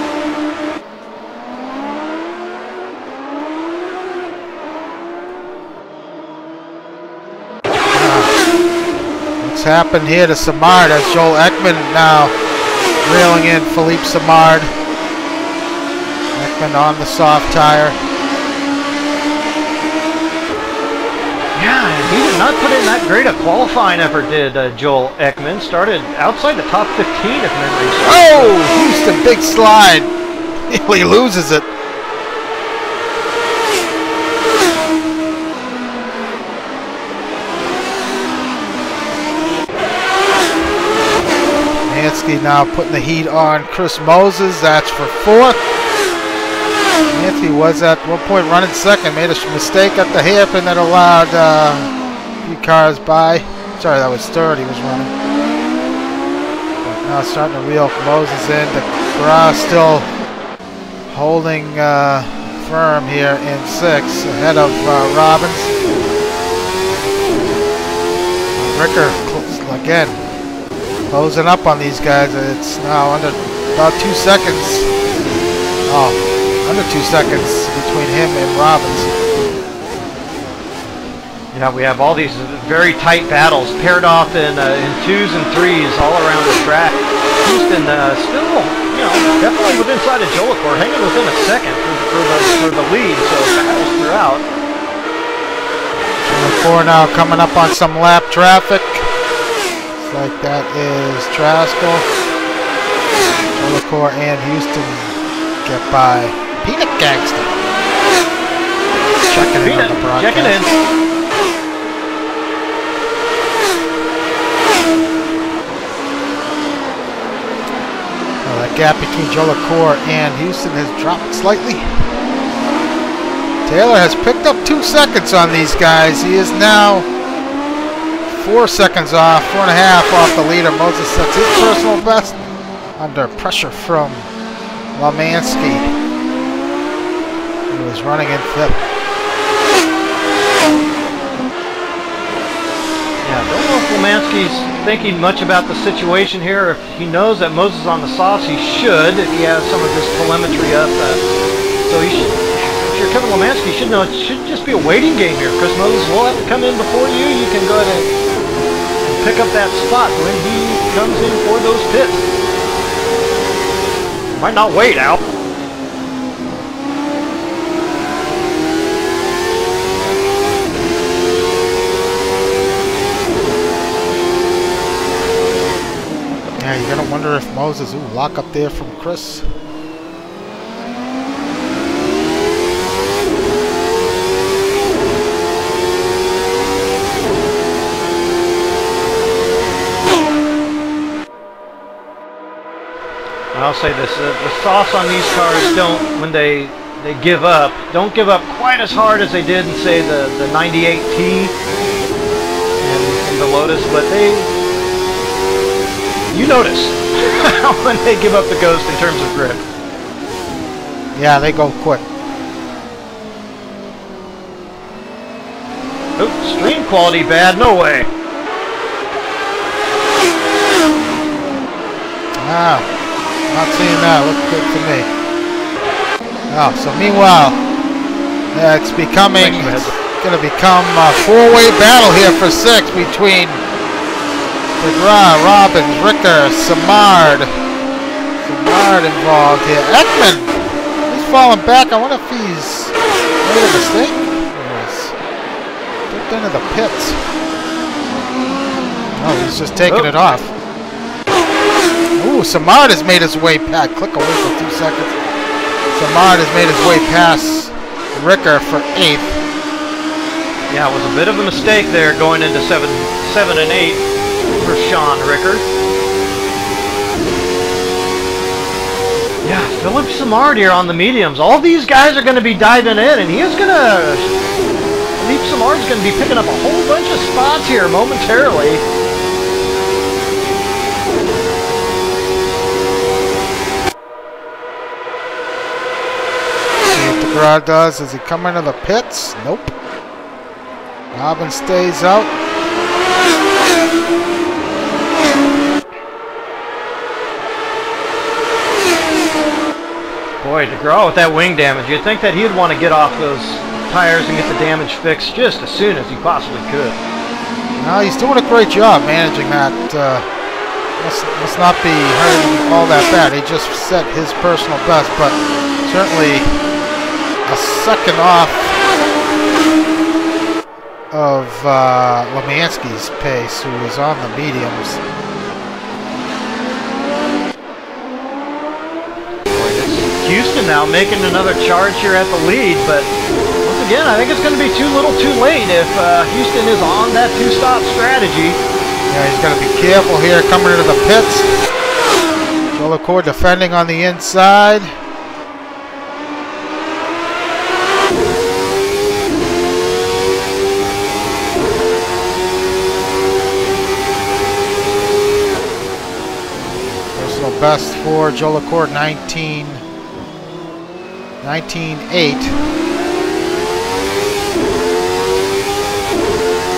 What's happened here to Samard as Joel Ekman now reeling in Philippe Samard. Ekman on the soft tire. Yeah, and he did not put in that great a qualifying effort, did Joel Ekman. Started outside the top 15 if memory serves. Oh, Houston, big slide. He loses it. Mansky now putting the heat on Chris Moses. That's for 4th. Nancy was at one point running 2nd, made a mistake at the hairpin that allowed a few cars by. Sorry, that was 3rd he was running. But now starting to reel Moses in. DeGraw still holding firm here in 6th, ahead of Robbins. Ricker, again, closing up on these guys. It's now under about 2 seconds. Oh. Under 2 seconds between him and Robbins. Yeah, we have all these very tight battles paired off in 2s and 3s all around the track. Houston still, you know, definitely within inside of Joliceour, hanging within a second for the lead, so battles throughout. Joliceour now coming up on some lap traffic. Looks like that is Traskell. Joliceour and Houston get by. Peanut Gangster. Checking in on the broadcast. Checking in. That gap between Joliceour and Houston has dropped slightly. Taylor has picked up 2 seconds on these guys. He is now 4 seconds off, 4.5 off the leader. Moses sets his personal best under pressure from Lemansky, who is running in 5th. Yeah, I don't know if Lemansky's thinking much about the situation here. If he knows that Moses is on the softs, he should, if he has some of this telemetry up. So he should, if you're Kevin Lemansky, you should know it should just be a waiting game here. Chris Moses will have to come in before you. You can go ahead and pick up that spot when he comes in for those pits. Might not wait, Al. Yeah, you're gonna wonder if Moses, lock up there from Chris. I'll say this, the softs on these cars don't, when they give up, don't give up quite as hard as they did in, say, the 98T and the Lotus, but you notice when they give up the ghost in terms of grip. Yeah, they go quick. Oh, stream quality bad, no way. Not seeing that. Looks good to me. Oh, so meanwhile, it's going to become a 4-way battle here for 6 between DeGraw, Robbins, Ricker, Samard. Samard involved here. Ekman, he's falling back. I wonder if he's made a mistake. He's dipped into the pits. Oh, he's just taking it off. Ooh, Samard has made his way past. Click away for 2 seconds. Samard has made his way past Ricker for 8th. Yeah, it was a bit of a mistake there going into 7 and 8 for Sean Ricker. Yeah, Philip Samard here on the mediums. All these guys are going to be diving in, and he is going to... Philippe Samard's going to be picking up a whole bunch of spots here momentarily. DeGraw does. Does he come into the pits? Nope. Robbins stays out. Boy, DeGraw with that wing damage, you'd think that he'd want to get off those tires and get the damage fixed just as soon as he possibly could. No, he's doing a great job managing that. Must not be hurting all that bad. He just set his personal best, but certainly a second off of Lemansky's pace, who is on the mediums. Houston now making another charge here at the lead, but once again, I think it's going to be too little too late if Houston is on that 2-stop strategy. Yeah, he's got to be careful here coming into the pits. Joliceour defending on the inside. Best for Joliceour, 19-8.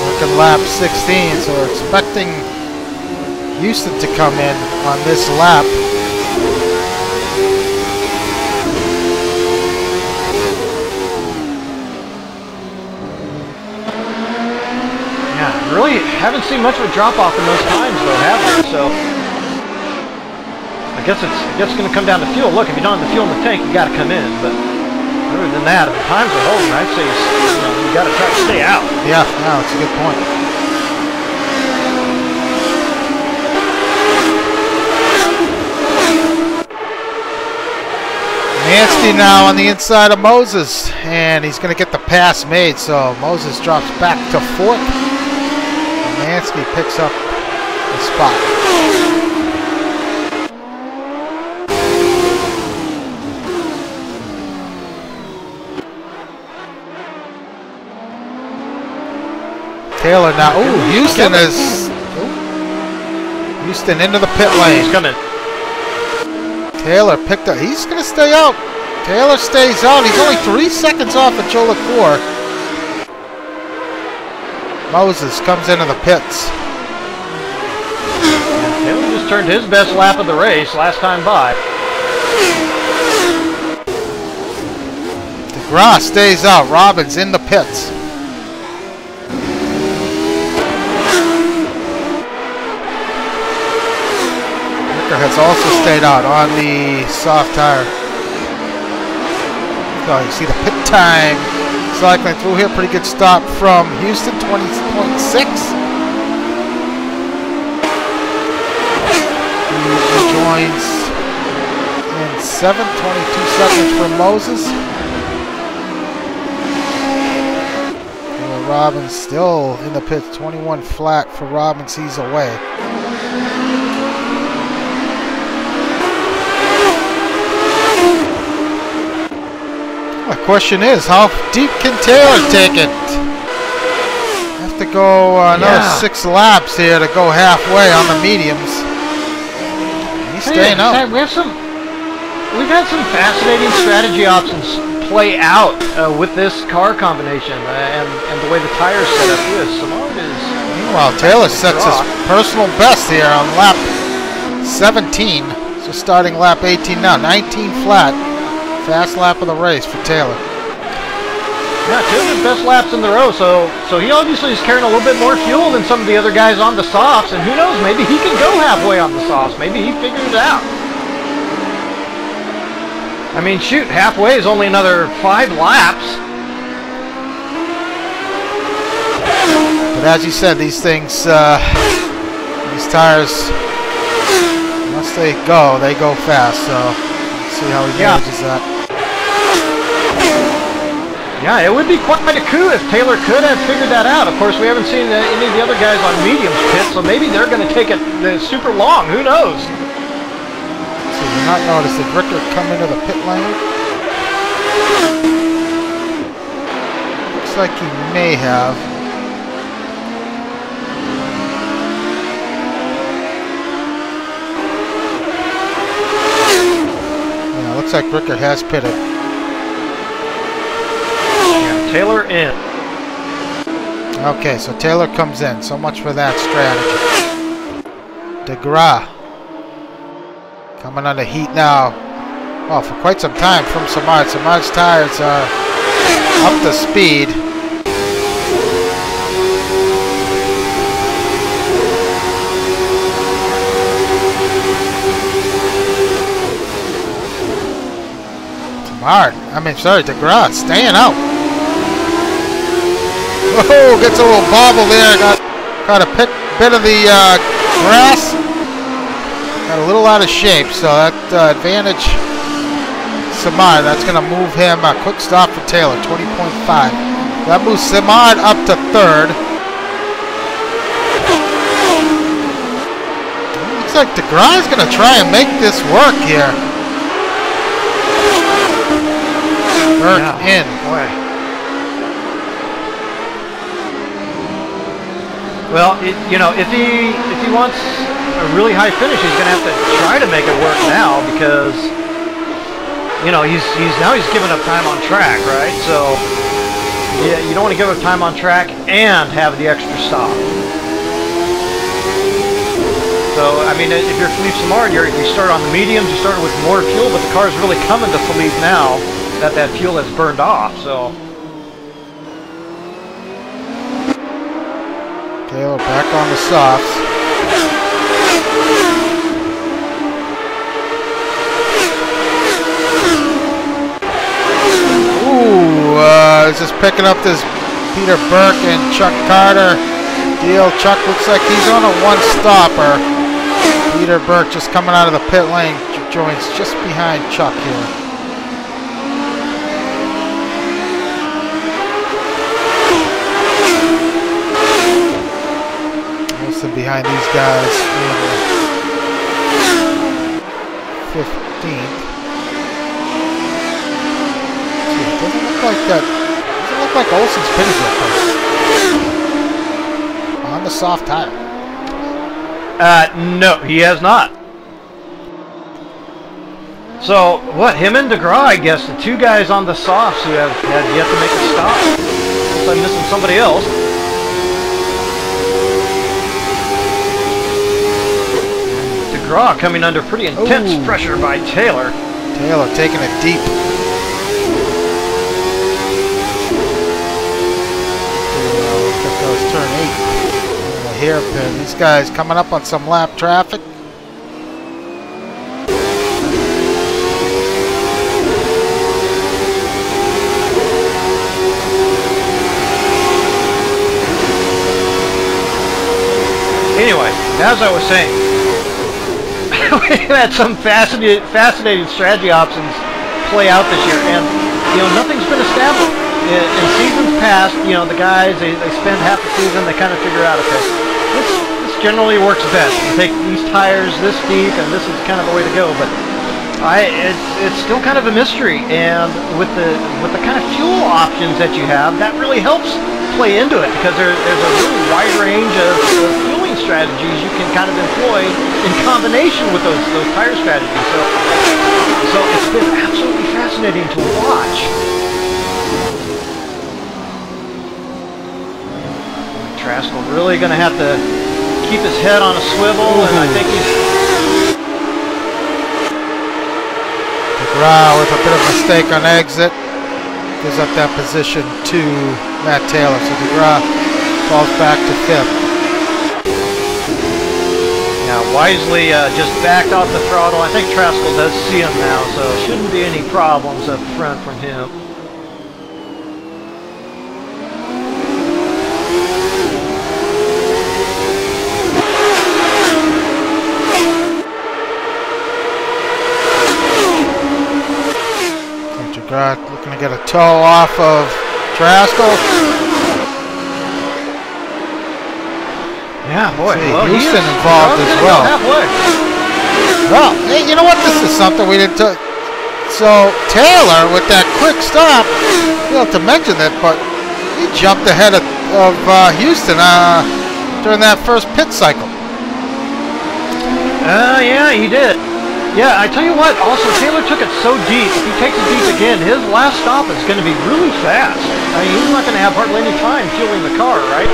Working lap 16, so we're expecting Houston to come in on this lap. haven't seen much of a drop-off in those times, though, have we? So I guess it's going to come down to fuel. Look, if you don't have the fuel in the tank, you got to come in. But other than that, if the times are holding, I'd say you got to try to stay out. Yeah, no, that's a good point. Nancy now on the inside of Moses, and he's going to get the pass made, so Moses drops back to 4th. Nancy picks up the spot. Taylor now, ooh, Houston is, Houston into the pit lane. He's coming. Taylor picked up. He's going to stay out. Taylor stays out. He's only 3 seconds off of Joliceour. Moses comes into the pits. Taylor just turned his best lap of the race last time by. DeGrasse stays out. Robbins in the pits. Has also stayed out on the soft tire. So you see the pit time cycling through here. Pretty good stop from Houston, 20.6. He joins in 7, 22 seconds for Moses. And Robbins still in the pits, 21 flat for Robbins. He's away. The question is, how deep can Taylor take it? Have to go another 6 laps here to go halfway on the mediums. He's staying out. We've had some fascinating strategy options play out with this car combination and the way the tires set up is. Simard is. Meanwhile, Taylor sets his personal best here on lap 17. So starting lap 18 now, 19 flat. Fast lap of the race for Taylor. Yeah, 2 of his best laps in the row, so he obviously is carrying a little bit more fuel than some of the other guys on the softs, and who knows, maybe he can go halfway on the softs. Maybe he figured it out. I mean, shoot, halfway is only another 5 laps. But as you said, these things, these tires, once they go fast, so let's see how he manages that. Yeah, it would be quite a coup if Taylor could have figured that out. Of course, we haven't seen any of the other guys on mediums pit, so maybe they're going to take it super long. Who knows? So you're not noticed, did Rickard come into the pit lane? Looks like he may have. Yeah, looks like Rickard has pitted. Taylor in. Okay, so Taylor comes in. So much for that strategy. DeGrasse coming under heat now. Oh, for quite some time from Simard. Simard's tires are up to speed. DeGrasse staying out. Oh, gets a little bobble there. Got a bit of the grass. Got a little out of shape, so that advantage Simard. That's going to move him. A quick stop for Taylor, 20.5. That moves Simard up to 3rd. Looks like DeGrasse is going to try and make this work here. Burke in. Boy. Well, if he wants a really high finish, he's going to have to try to make it work now because he's giving up time on track, right? So yeah, you don't want to give up time on track and have the extra stop. So I mean, if you're Philippe Simard, you start on the mediums, you start with more fuel, but the car is really coming to Philippe now that fuel has burned off. So. Taylor back on the softs. Ooh, is just picking up this Peter Burke and Chuck Carter deal. Chuck looks like he's on a one-stopper. Peter Burke just coming out of the pit lane, joins just behind Chuck here. Wilson behind these guys in 15th. It doesn't look like that. Doesn't look like Olsen's pitted yet, on the soft tire. No, he has not. So, what, him and DeGraw, I guess, the two guys on the softs who have had yet to make a stop. Unless I'm missing somebody else. DeGraw coming under pretty intense pressure by Taylor. Taylor taking it deep. Goes turn 8. The hairpin. These guys coming up on some lap traffic. Anyway, as I was saying, we've had some fascinating strategy options play out this year, and nothing's been established. In seasons past, the guys, they spend half the season, they kind of figure out, okay, this generally works best. You take these tires this deep, and this is kind of the way to go. But it's still kind of a mystery, and with the kind of fuel options that you have, that really helps play into it, because there's a really wide range of fueling strategies you can kind of employ in combination with those tire strategies. So it's been absolutely fascinating to watch. Traskell really going to have to keep his head on a swivel, and I think he's... DeGraw with a bit of a mistake on exit. Gives up that position to Matt Taylor. So DeGraw falls back to 5th. Now Wisely just backed off the throttle. I think Traskell does see him now, so shouldn't be any problems up front from him. Looking to get a toe off of Traskell. Yeah, boy. Well, Houston involved as well. Well, hey, you know what? This is something we didn't touch. So Taylor, with that quick stop, you don't have to mention that, but he jumped ahead of Houston during that first pit cycle. Yeah, he did. Yeah, I tell you what, also Taylor took it so deep. If he takes it deep again, his last stop is going to be really fast. I mean, he's not going to have hardly any time fueling the car, right?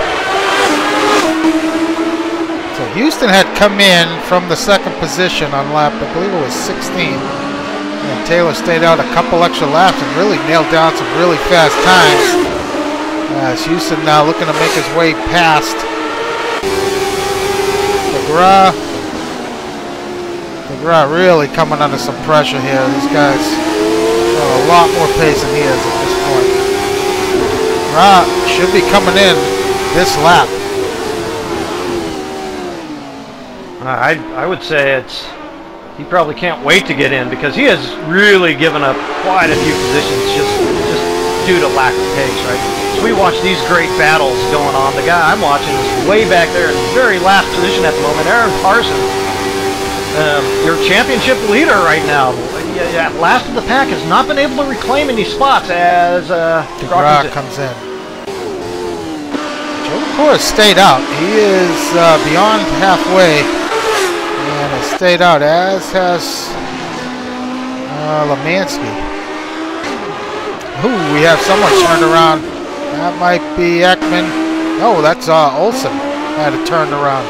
So Houston had come in from the 2nd position on lap, I believe it was 16. And Taylor stayed out a couple extra laps and really nailed down some really fast times. As Houston now looking to make his way past DeGraw. DeGraw really coming under some pressure here. These guys have a lot more pace than he is at this point. DeGraw should be coming in this lap. I would say he probably can't wait to get in, because he has really given up quite a few positions just due to lack of pace, right? So we watch these great battles going on. The guy I'm watching is way back there in the very last position at the moment, Aaron Parsons. Your championship leader right now. Last of the pack has not been able to reclaim any spots as DeGraw comes in. Joliceour has stayed out. He is beyond halfway and has stayed out, as has Lemansky. Ooh, we have someone turned around. That might be Ekman. Oh, that's Olsen had it turned around.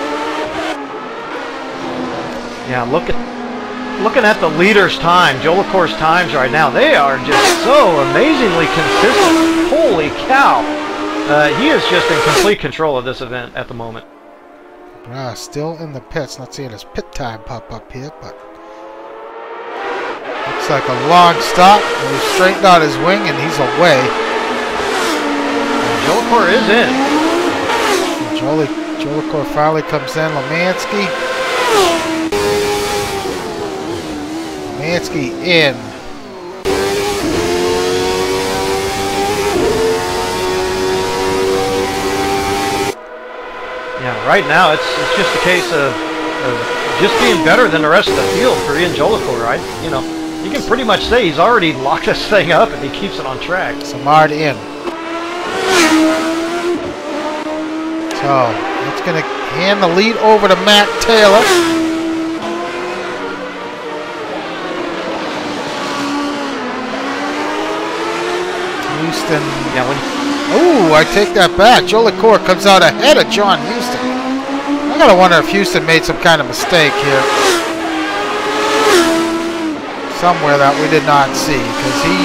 Yeah, looking at the leaders' time, Joliceour's times right now, they are just so amazingly consistent. Holy cow. He is just in complete control of this event at the moment. Still in the pits. Not seeing his pit time pop up here, but looks like a long stop. He straightened out his wing and he's away. And Joliceour is in. Joliceour finally comes in. Lemansky in. Yeah, right now it's just a case of just being better than the rest of the field for Ian Joliceour, right? You know, you can pretty much say he's already locked this thing up and he keeps it on track. Samard in. So, it's going to hand the lead over to Matt Taylor. Houston. Yeah, Ooh, I take that back. Joliceour comes out ahead of John Houston. I gotta wonder if Houston made some kind of mistake here. Somewhere that we did not see, because he,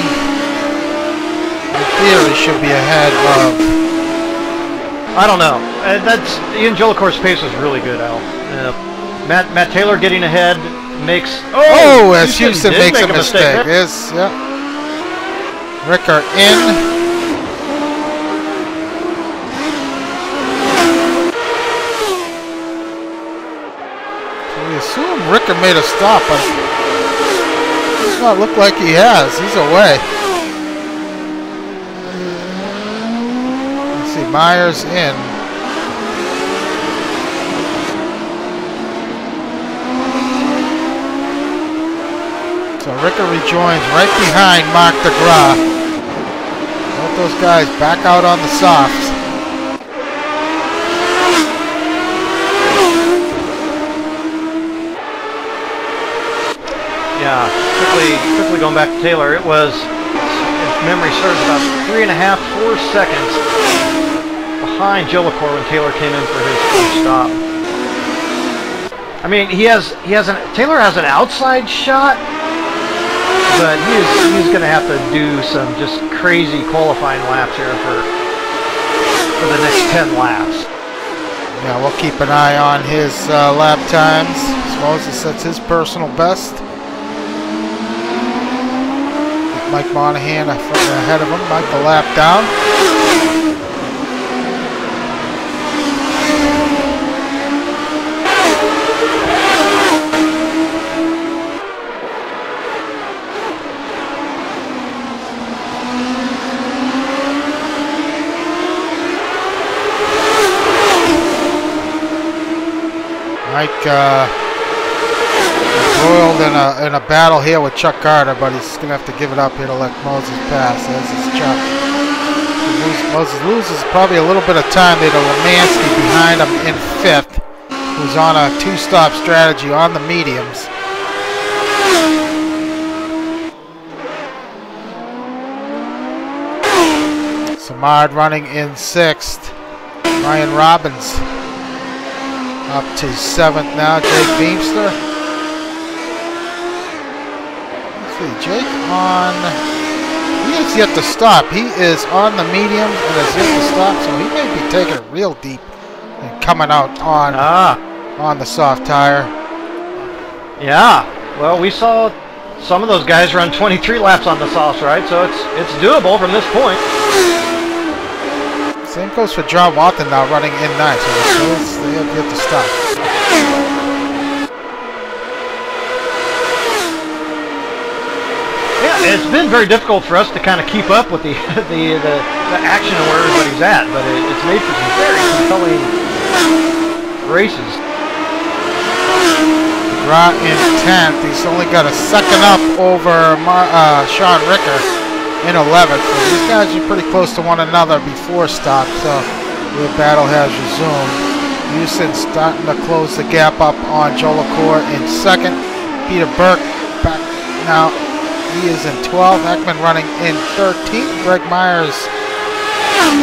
in theory, should be ahead of... I don't know. That's Ian Joliceour's pace was really good, Al. Matt Taylor getting ahead makes... Oh, as Houston makes a mistake. Yes, yeah. Ricker in. We assume Ricker made a stop, but it does not look like he has. He's away. Let's see, Myers in. So Ricker rejoins right behind Mark DeGraw. Both those guys back out on the softs. Yeah, quickly going back to Taylor, it was, if memory serves, about 3.5, 4 seconds behind Joliceour when Taylor came in for his first stop. I mean, Taylor has an outside shot, but he's going to have to do some just crazy qualifying laps here for the next 10 laps. Yeah, we'll keep an eye on his lap times. Moses sets his personal best. Mike Monahan ahead of him. Mike a lap down. Mike roiled in a battle here with Chuck Carter, but he's going to have to give it up here to let Moses pass. As is Chuck. Moses loses probably a little bit of time there to Lemansky behind him in 5th, who's on a 2-stop strategy on the mediums. Samard running in 6th. Ryan Robbins up to 7th now. Jake Beamster. Jake he has yet to stop. He is on the mediums and has yet to stop, so he may be taking it real deep and coming out on the soft tire. Yeah, well, we saw some of those guys run 23 laps on the softs, right? So it's doable from this point. Same goes for John Walton now running in 9, so they have yet to stop. It's been very difficult for us to kind of keep up with the action and where everybody's at, but it's made for some very compelling races. Right in 10th, he's only got a second up over Sean Ricker in 11th. So these guys are pretty close to one another before stop, so the battle has resumed. Houston starting to close the gap up on Joliceour in 2nd. Peter Burke back now. He is in 12th. Ekman running in 13th. Greg Myers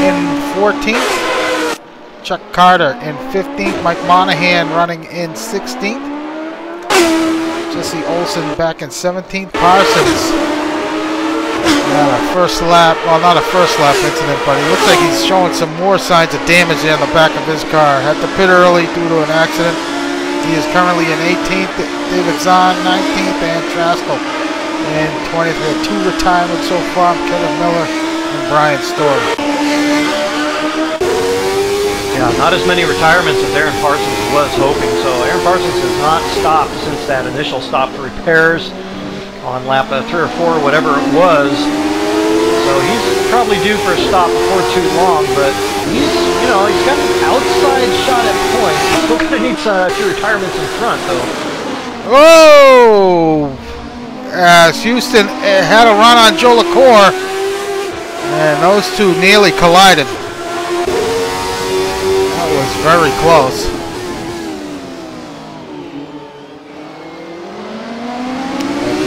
in 14th. Chuck Carter in 15th. Mike Monahan running in 16th. Jesse Olson back in 17th. Parsons First lap, well, not a first lap incident, but he looks like he's showing some more signs of damage there on the back of his car. Had to pit early due to an accident. He is currently in 18th, David Zahn, 19th, and Traskell in 20th. We have 2 retirements so far, Kevin Miller and Brian Story. Yeah, not as many retirements as Aaron Parsons was hoping. So Aaron Parsons has not stopped since that initial stop for repairs on lap 3 or 4, whatever it was. So he's probably due for a stop before too long, but he's got an outside shot at points. He's still going to need a few retirements in front, though. Whoa! As Houston had a run on Joliceour, and those two nearly collided. That was very close.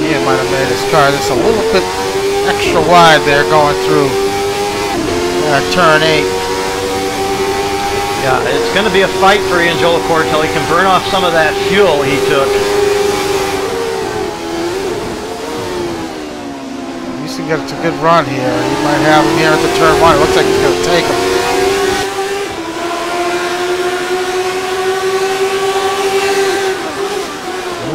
Ian might have made his car just a little bit extra wide there going through turn 8. Yeah, it's going to be a fight for Ian Joliceour until he can burn off some of that fuel he took. Houston gets a good run here. He might have him here at the turn 1. It looks like he's going to take him.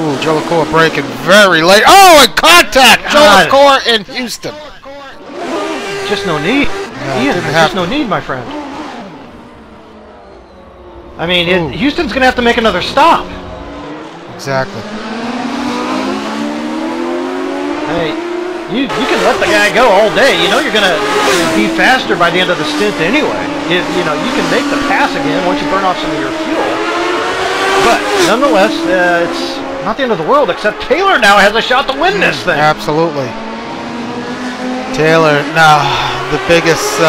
Ooh, Joliceour braking very late. Oh, and contact! Joliceour in Houston. Just no need. Ian, just no need, my friend. I mean, Houston's going to have to make another stop. Exactly. Hey, you can let the guy go all day. You know you're going to be faster by the end of the stint anyway. You can make the pass again once you burn off some of your fuel. But nonetheless, it's not the end of the world, except Taylor now has a shot to win this thing. Absolutely. Taylor now the biggest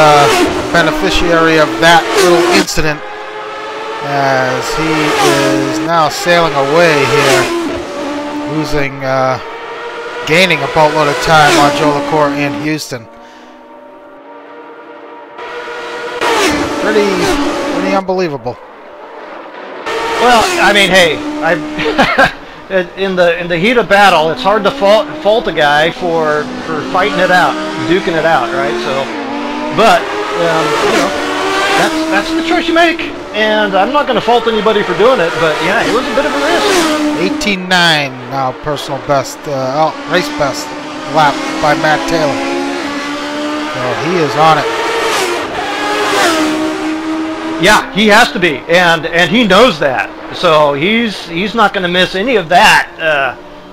beneficiary of that little incident, as he is now sailing away here, gaining a boatload of time on Joliceour in Houston. Pretty unbelievable. Well, I mean, hey, in the heat of battle, it's hard to fault a guy for fighting it out, duking it out, right? So, but that's the choice you make, and I'm not going to fault anybody for doing it. But yeah, it was a bit of a risk. 18.9 now, personal best, race best lap by Matt Taylor. So he is on it. Yeah, he has to be, and he knows that. So he's not going to miss any of that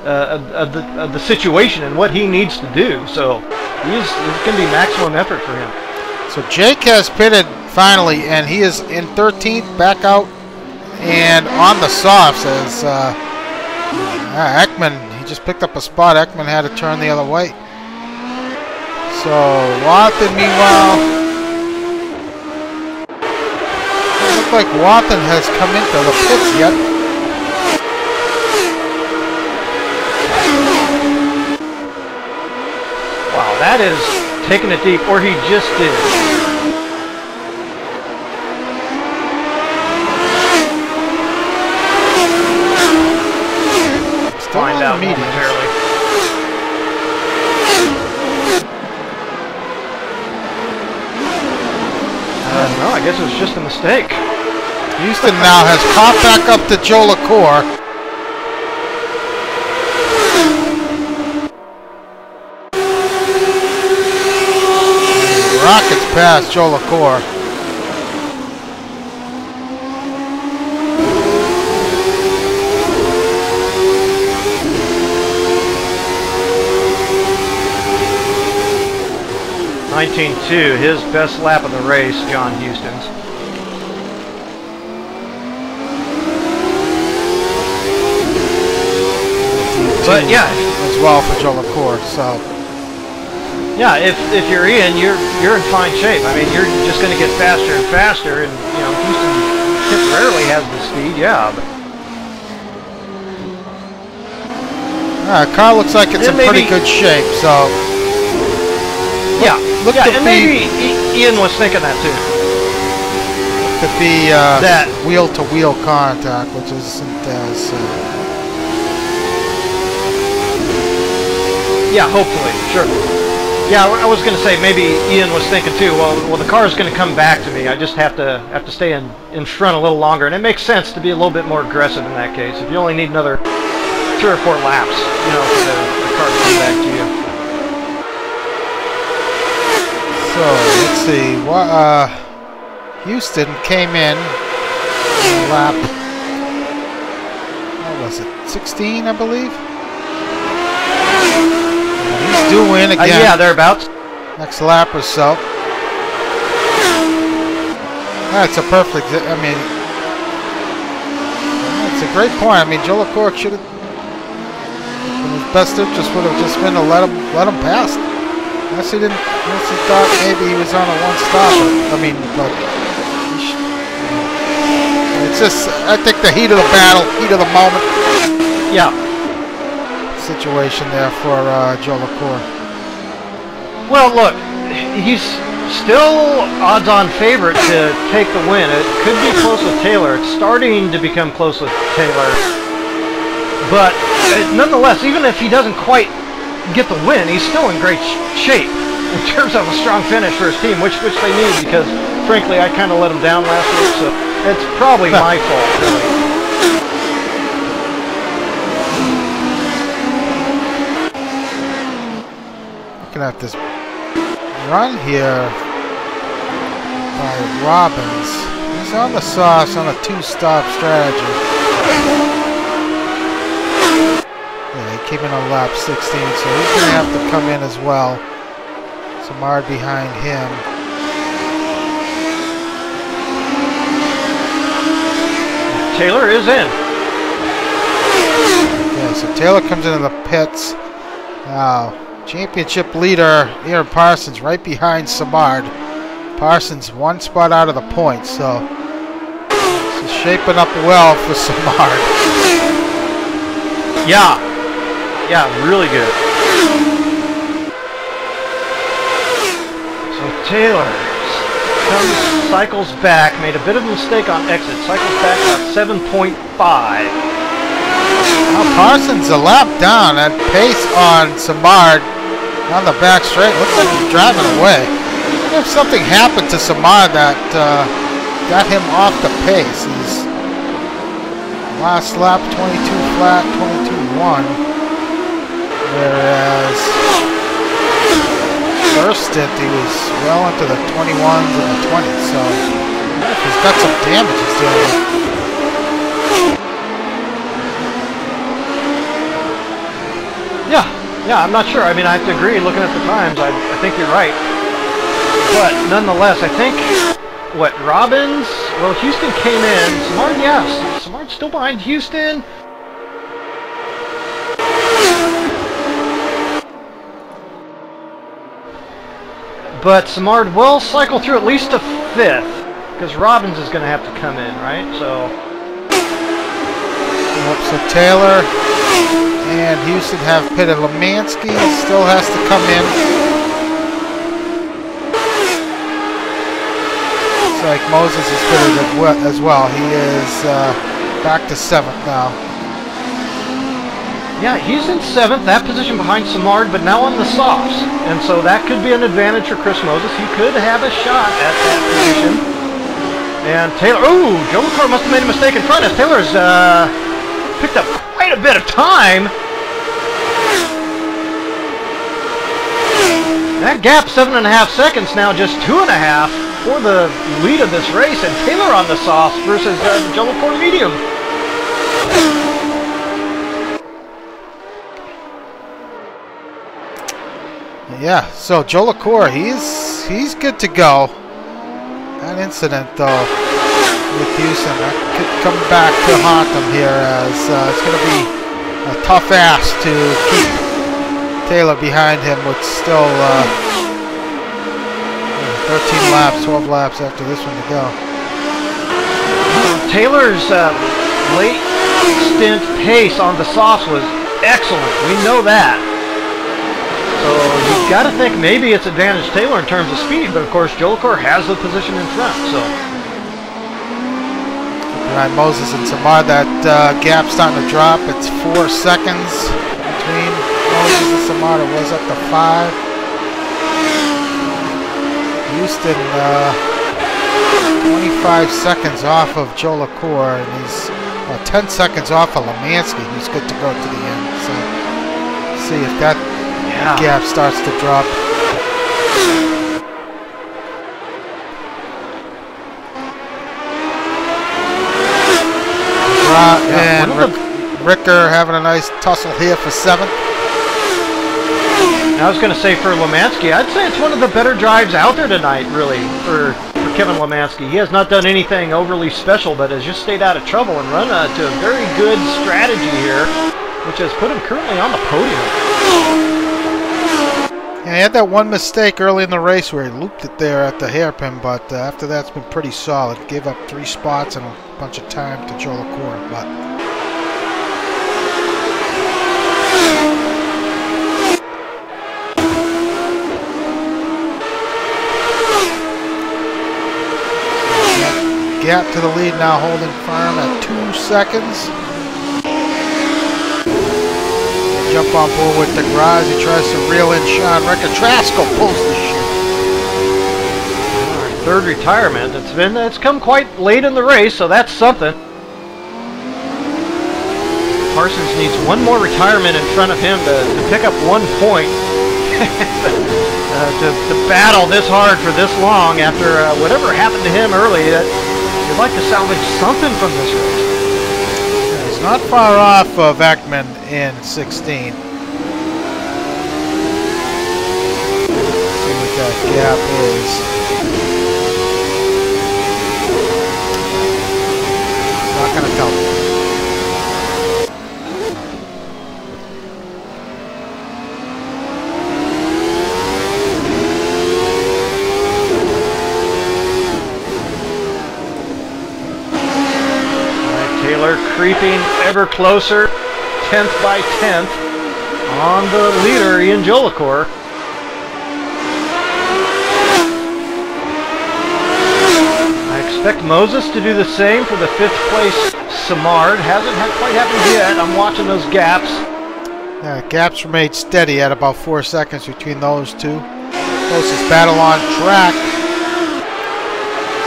of the situation and what he needs to do. So it's going to be maximum effort for him. So Jake has pitted finally, and he is in 13th, back out, and on the softs as Ekman. He just picked up a spot. Ekman had to turn the other way. So Wathan, meanwhile. Like Wathan has come into the pits yet. Wow, that is taking it deep, or he just did. Still find out momentarily. No, I guess it was just a mistake. Houston now has caught back up to Joliceour. Rockets past Joliceour. (19.2), his best lap of the race, John Houston's. But yeah, as well for Joliceour. So yeah, if you're Ian, you're in fine shape. I mean, you're just going to get faster and faster, and Houston temporarily has the speed. Yeah, but car looks like it's in pretty good shape. So yeah, and maybe Ian was thinking that too. Could be that wheel-to-wheel contact, which isn't as. Yeah, hopefully, sure. Yeah, I was going to say maybe Ian was thinking too. Well, the car is going to come back to me. I just have to stay in front a little longer, and it makes sense to be a little bit more aggressive in that case. If you only need another 3 or 4 laps, you know, for the car to come back to you. So let's see. Houston came in lap. What was it? 16, I believe. He's due in again. Yeah, thereabouts. Next lap or so. That's a perfect. I mean, it's a great point. I mean, Joliceour should have. In his best interest would have just been to let him pass. Unless he thought maybe he was on a one-stop. I mean, but it's just. I think the heat of the battle, heat of the moment. Yeah. Situation there for Joliceour. Well, look, he's still odds-on favorite to take the win. It could be close with Taylor. It's starting to become close with Taylor. But nonetheless, even if he doesn't quite get the win, he's still in great shape in terms of a strong finish for his team, which they need because, frankly, I kind of let him down last week, so it's probably my fault, really. At this run here by Robbins. He's on the sauce on a 2-stop strategy. Yeah, he came in on lap 16, so he's going to have to come in as well. Samard behind him. Taylor is in. Okay, so Taylor comes into the pits. Now, championship leader Aaron Parsons right behind Samard. Parsons 1 spot out of the points, so this is shaping up well for Samard. Yeah, really good. So Taylor cycles back, made a bit of a mistake on exit, cycles back about 7.5. Now Parsons a lap down at pace on Samard. On the back straight, looks like he's driving away. I wonder if something happened to Samard that got him off the pace. He's last lap 22 flat, 22.1, whereas first stint he was well into the 21s and the 20s. So he's got some damage he's dealing with. Yeah, I'm not sure. I mean, I have to agree. Looking at the times, I think you're right. But nonetheless, I think, Robbins? Well, Houston came in. Samard, yes. Samard's still behind Houston. But Samard will cycle through at least a 5th, because Robbins is going to have to come in, right? So Taylor and Houston have pitted. Lemansky still has to come in. Looks like Moses is pitted as well. He is back to 7th now. yeah, he's in 7th, that position behind Samard, but now on the softs. And so that could be an advantage for Chris Moses. He could have a shot at that position. And Taylor, Joliceour must have made a mistake in front as Taylor's picked up quite a bit of time. That gap, 7.5 seconds now, just 2.5 for the lead of this race, and Taylor on the softs versus Joliceour medium. Yeah, so Joliceour, he's good to go. That incident though with Houston, that could come back to haunt him here, as it's going to be a tough ask to keep Taylor behind him with still 13 laps, 12 laps after this one to go. Taylor's late stint pace on the softs was excellent. We know that. So you've got to think maybe it's advantage Taylor in terms of speed, but of course Joliceour has the position in front. So behind Moses and Samard, that gap starting to drop. It's 4 seconds between Moses and Samard. It was up to 5. Houston 25 seconds off of Joliceour, and he's 10 seconds off of Lemansky, who's good to go to the end. So see if that gap starts to drop. And Ricker having a nice tussle here for 7th. I was going to say for Lemansky, I'd say it's one of the better drives out there tonight, really, for Kevin Lemansky. He has not done anything overly special, but has just stayed out of trouble and run to a very good strategy here, which has put him currently on the podium. Yeah, he had that one mistake early in the race where he looped it there at the hairpin, but after that it's been pretty solid. Gave up 3 spots and a bunch of time to Joliceour, but gap to the lead now, holding firm at 2 seconds. Jump on board with DeGrasse. He tries to reel in Sean Ricker. Trasko pulls the chute. Right, 3rd retirement. It's come quite late in the race, so that's something. Parsons needs one more retirement in front of him to pick up 1 point. To battle this hard for this long after whatever happened to him early. You'd like to salvage something from this race. He's not far off of Ekman in 16. Let's see what that gap is. Not going to tell me. Creeping ever closer, 10th by 10th, on the leader, Ian Joliceour. I expect Moses to do the same for the 5th place Samard. Hasn't quite happened yet. I'm watching those gaps. Yeah, gaps remained steady at about 4 seconds between those two. Closest battle on track.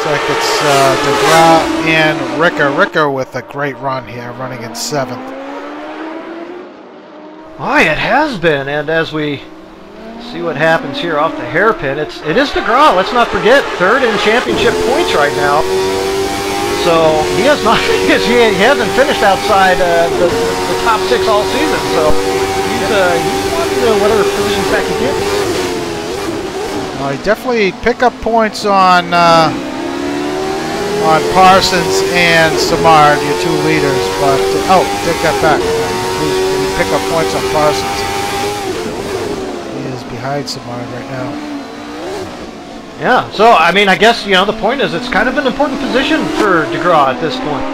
Looks like it's DeGrasse and Ricker. Ricker with a great run here, running in 7th. Why, it has been, and as we see what happens here off the hairpin, it is DeGrasse. Let's not forget, 3rd in championship points right now. So he has not he hasn't finished outside the top 6 all season. So he's wanting whatever position back he gets. He definitely pick up points on Parsons and Samard, your 2 leaders, but take that back. We pick up points on Parsons. He is behind Samard right now. Yeah, so I mean, I guess the point is it's kind of an important position for DeGrasse at this point.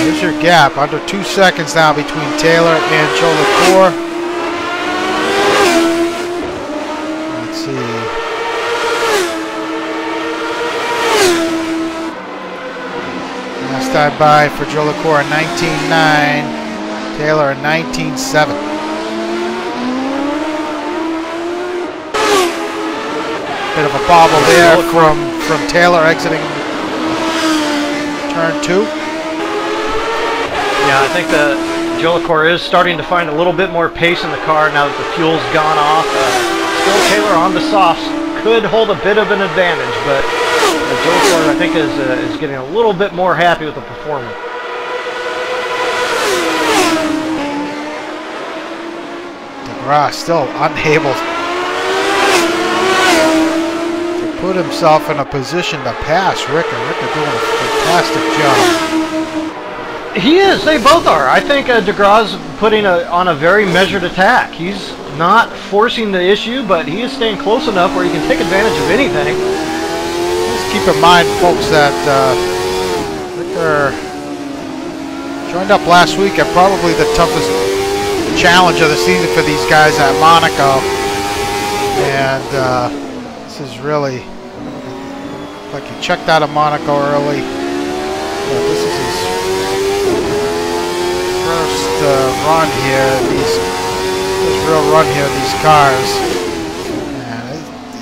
Here's your gap, under 2 seconds now between Taylor and Joliceour. Let's see. Last time by for Joliceour 19.9, Taylor 19.7. Bit of a bobble there from Taylor exiting turn 2. Yeah, I think that Joliceour is starting to find a little bit more pace in the car now that the fuel's gone off. Still Taylor on the softs could hold a bit of an advantage, but Joliceour I think is getting a little bit more happy with the performance. DeGrasse still unable to put himself in a position to pass Ricker. Ricker doing a fantastic job. He is. They both are. I think DeGrasse putting on a very measured attack. He's not forcing the issue, but he is staying close enough where he can take advantage of anything. Just keep in mind, folks, that Ricker joined up last week at probably the toughest challenge of the season for these guys at Monaco, and this is really like he checked out of Monaco early. This is his run here. This real run here. These cars.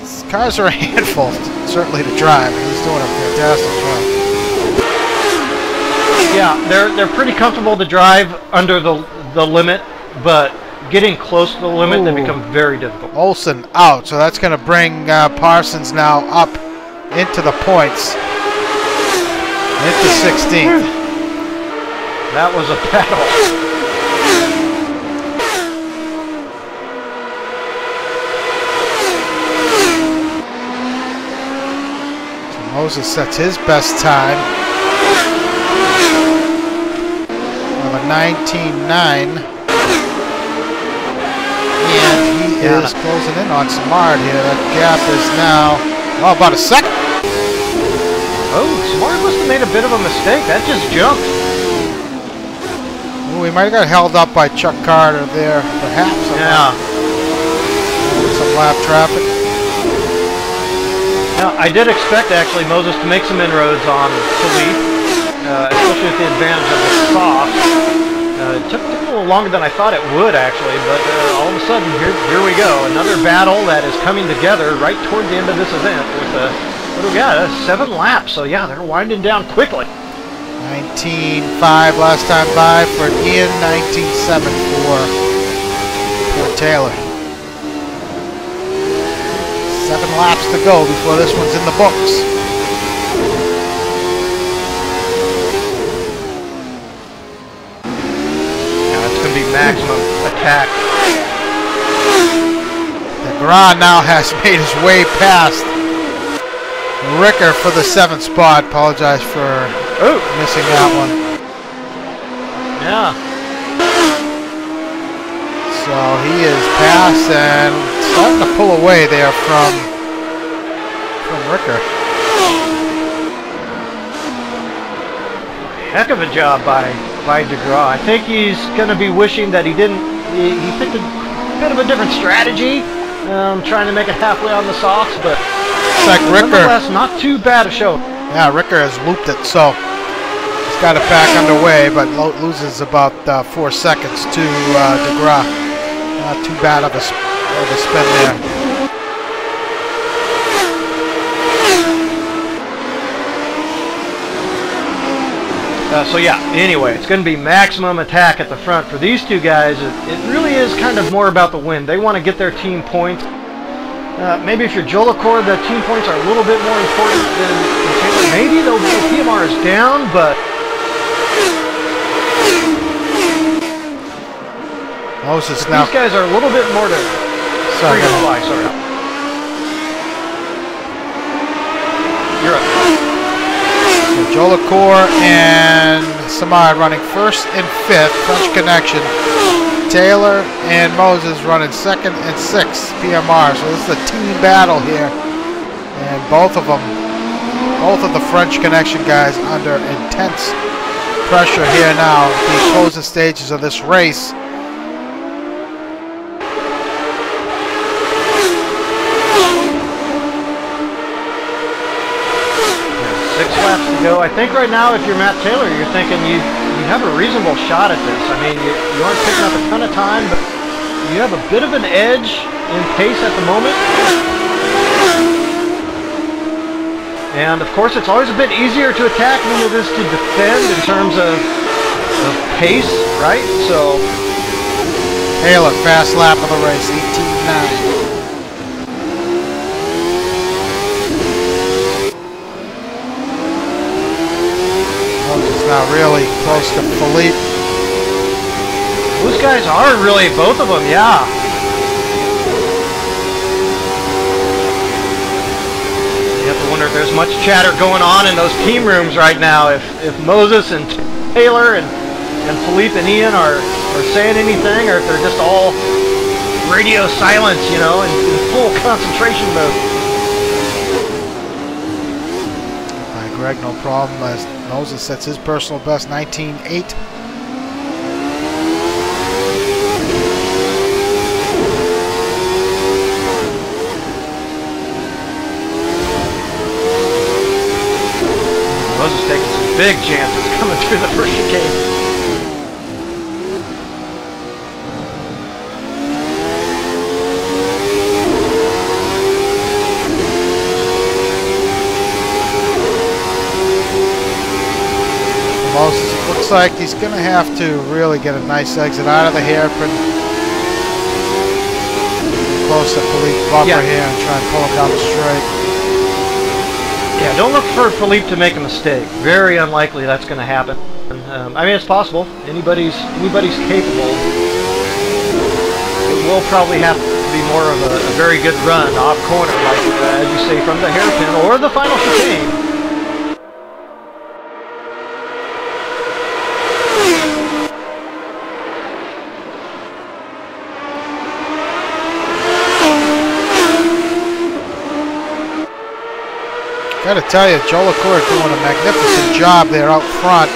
These cars are a handful, certainly to drive. He's doing a fantastic job. Yeah, they're pretty comfortable to drive under the limit, but getting close to the limit, they become very difficult. Olsen out, so that's going to bring Parsons now up into the points, into 16th. That was a battle. So Moses sets his best time of a 19.9. And he is closing in on Samard here. That gap is now, about a second. Oh, Samard must have made a bit of a mistake. That just jumped. Ooh, he might have got held up by Chuck Carter there, perhaps. Yeah. Some lap traffic. Now, I did expect, actually, Moses to make some inroads on Philippe, especially with the advantage of the soft. It took a little longer than I thought it would, actually, but all of a sudden, here we go. Another battle that is coming together right toward the end of this event with what do we got? 7 laps, so yeah, they're winding down quickly. 19.5 last time by for Ian, 19.7 for Taylor. 7 laps to go before this one's in the books. Maximum attack. DeGraw now has made his way past Ricker for the 7th spot. Apologize for missing that one. Yeah. So he is past and starting to pull away there from Ricker. Heck of a job by DeGraw. I think he's going to be wishing that he didn't. He picked a bit of a different strategy, trying to make it halfway on the softs, but it's like Ricker. Nonetheless, not too bad a show. Yeah, Ricker has looped it, so he's got it back underway, but loses about 4 seconds to DeGraw. Not too bad of a spin there. So yeah, anyway, it's going to be maximum attack at the front. For these two guys, it really is kind of more about the win. They want to get their team points. Maybe if you're Joliceour, the team points are a little bit more important than Taylor. Maybe the PMR is down, but... Moses now... These guys are a little bit more to... Sorry. Sorry. You're up. Joliceour and Samard running 1st and 5th, French Connection. Taylor and Moses running 2nd and 6th, PMR. So this is a team battle here. And both of the French Connection guys under intense pressure here now, the closing stages of this race. To go. I think right now, if you're Matt Taylor, you're thinking you have a reasonable shot at this. I mean, you aren't picking up a ton of time, but you have a bit of an edge in pace at the moment. And of course, it's always a bit easier to attack than it is to defend in terms of pace, right? So Taylor, fast lap of the race, 18.9. Now really close to Philippe. Those guys are really, both of them, yeah. You have to wonder if there's much chatter going on in those team rooms right now. If Moses and Taylor and Philippe and Ian are saying anything, or if they're just all radio silence, you know, in full concentration mode. Greg, no problem, as Moses sets his personal best, 19.8. Moses taking some big chances coming through the first chicane. like he's going to have to really get a nice exit out of the hairpin. Close to Philippe bumper here and try and pull him down the straight. Yeah, don't look for Philippe to make a mistake. Very unlikely that's going to happen. I mean, it's possible. Anybody's capable. It will probably have to be more of a very good run off corner, like as you say, from the hairpin or the final chicane. Gotta tell you, Joliceour doing a magnificent job there out front.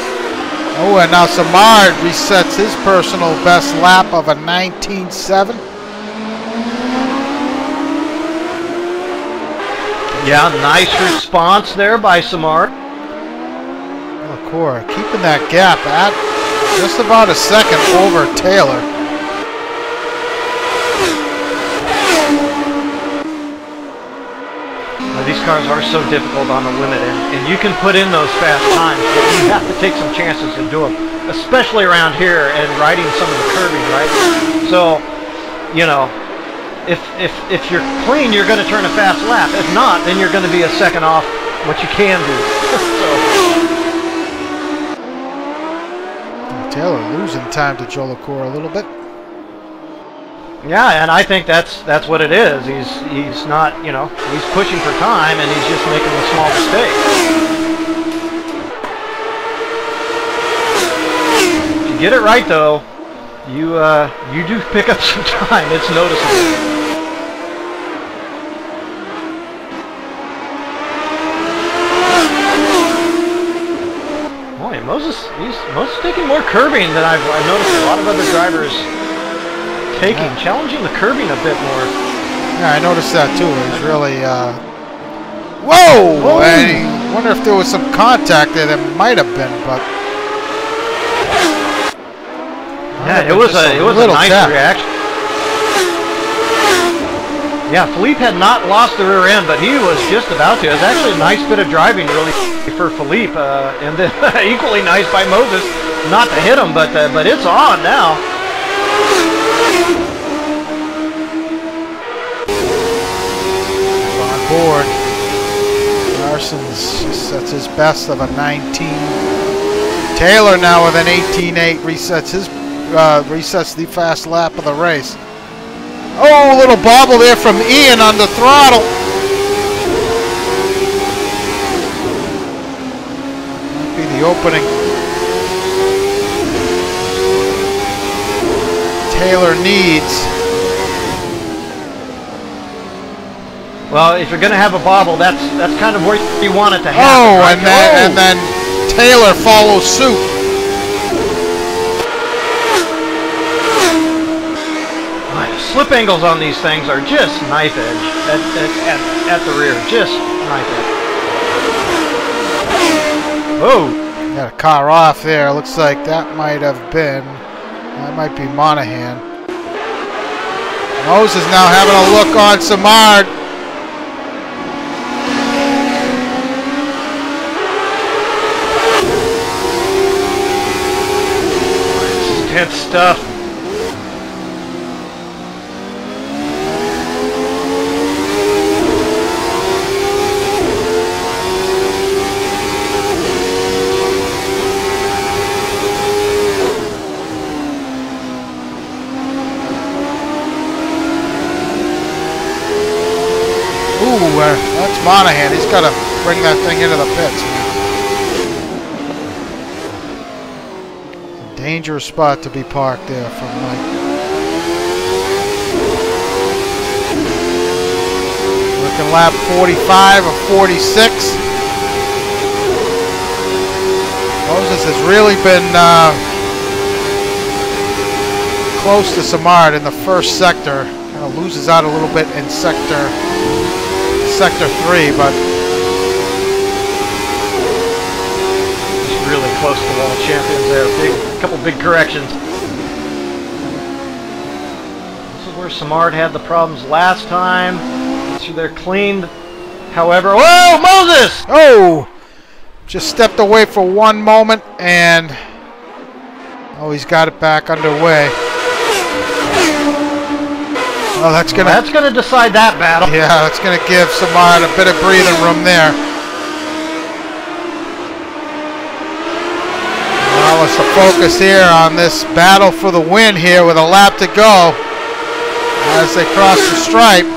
Oh, and now Simard resets his personal best lap of a 19.7. Yeah, nice response there by Simard. Joliceour keeping that gap at just about a second over Taylor. These cars are so difficult on the limit, and you can put in those fast times, but you have to take some chances to do them, especially around here and riding some of the curbing, right? So, you know, if you're clean, you're going to turn a fast lap. If not, then you're going to be a second off what you can do. So. Taylor losing time to Joliceour a little bit. Yeah, and I think that's what it is. He's not, you know, he's pushing for time, and he's just making a small mistake. If you get it right, though, you do pick up some time. It's noticeable. Boy, Moses taking more curbing than I've noticed a lot of other drivers. Challenging the curbing a bit more. Yeah, I noticed that too. He's really, whoa! I wonder if there was some contact there. There might have been, but yeah, it was a nice reaction. Yeah, Philippe had not lost the rear end, but he was just about to. It was actually a nice bit of driving, really, for Philippe, and then equally nice by Moses, not to hit him, but it's on now. Board. Larson's sets his best of a 19. Taylor now with an 18.8 resets the fast lap of the race. Oh, a little bobble there from Ian on the throttle. Might be the opening. Taylor needs. Well, if you're going to have a bobble, that's kind of where you want it to happen. Oh, right? and then Taylor follows suit. Slip angles on these things are just knife edge at the rear, just knife edge. Oh! Got a car off there. Looks like that might be Monahan. Moses now having a look on Simard. Intense stuff. Ooh, that's Monahan. He's got to bring that thing into the pits. Dangerous spot to be parked there from Mike. Working lap 45 of 46. Moses has really been close to Simard in the first sector. Kind of loses out a little bit in sector 3, but really close to world champions there. Couple big corrections. This is where Simard had the problems last time. So they're cleaned. However, whoa, Moses! Oh! Just stepped away for one moment and Oh, he's got it back underway. Oh, that's gonna decide that battle. Yeah, that's gonna give Samard a bit of breathing room there. Well, it's the focus here on this battle for the win here with a lap to go. As they cross the stripe,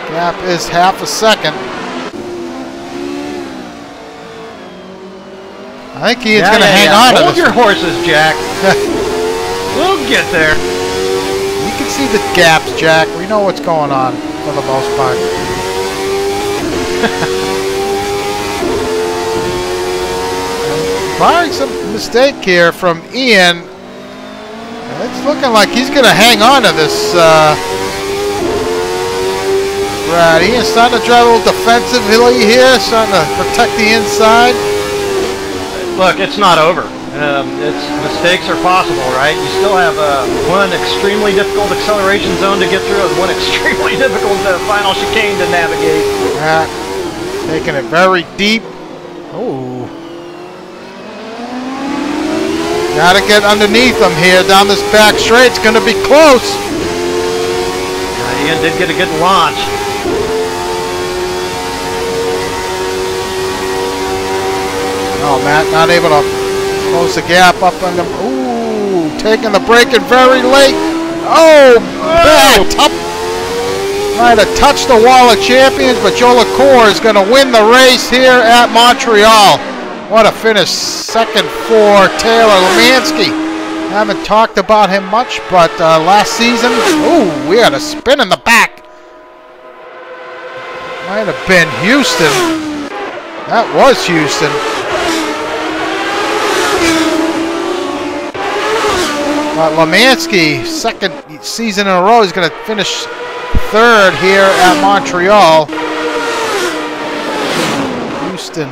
gap is half a second. I think Ian's gonna hang on to this. Hold your horses, Jack. We'll get there. You can see the gaps, Jack. We know what's going on for the most part. Barring some mistake here from Ian, it's looking like he's going to hang on to this. Right, Ian's starting to drive a little defensively here, starting to protect the inside. Look, it's not over. Mistakes are possible, right? You still have one extremely difficult acceleration zone to get through and one extremely difficult final chicane to navigate. Taking it very deep. Oh. Gotta get underneath them here down this back straight. It's gonna be close. Ian did get a good launch. Oh, Matt not able to close the gap up on them. Ooh, taking the break and very late. Oh, backed up. Might have touched the wall of champions, but Joliceour is going to win the race here at Montreal. What a finish. Second for Taylor Lemansky. Haven't talked about him much, but last season, ooh, we had a spin in the back. Might have been Houston. That was Houston. Lemansky, second season in a row, is going to finish third here at Montreal. Houston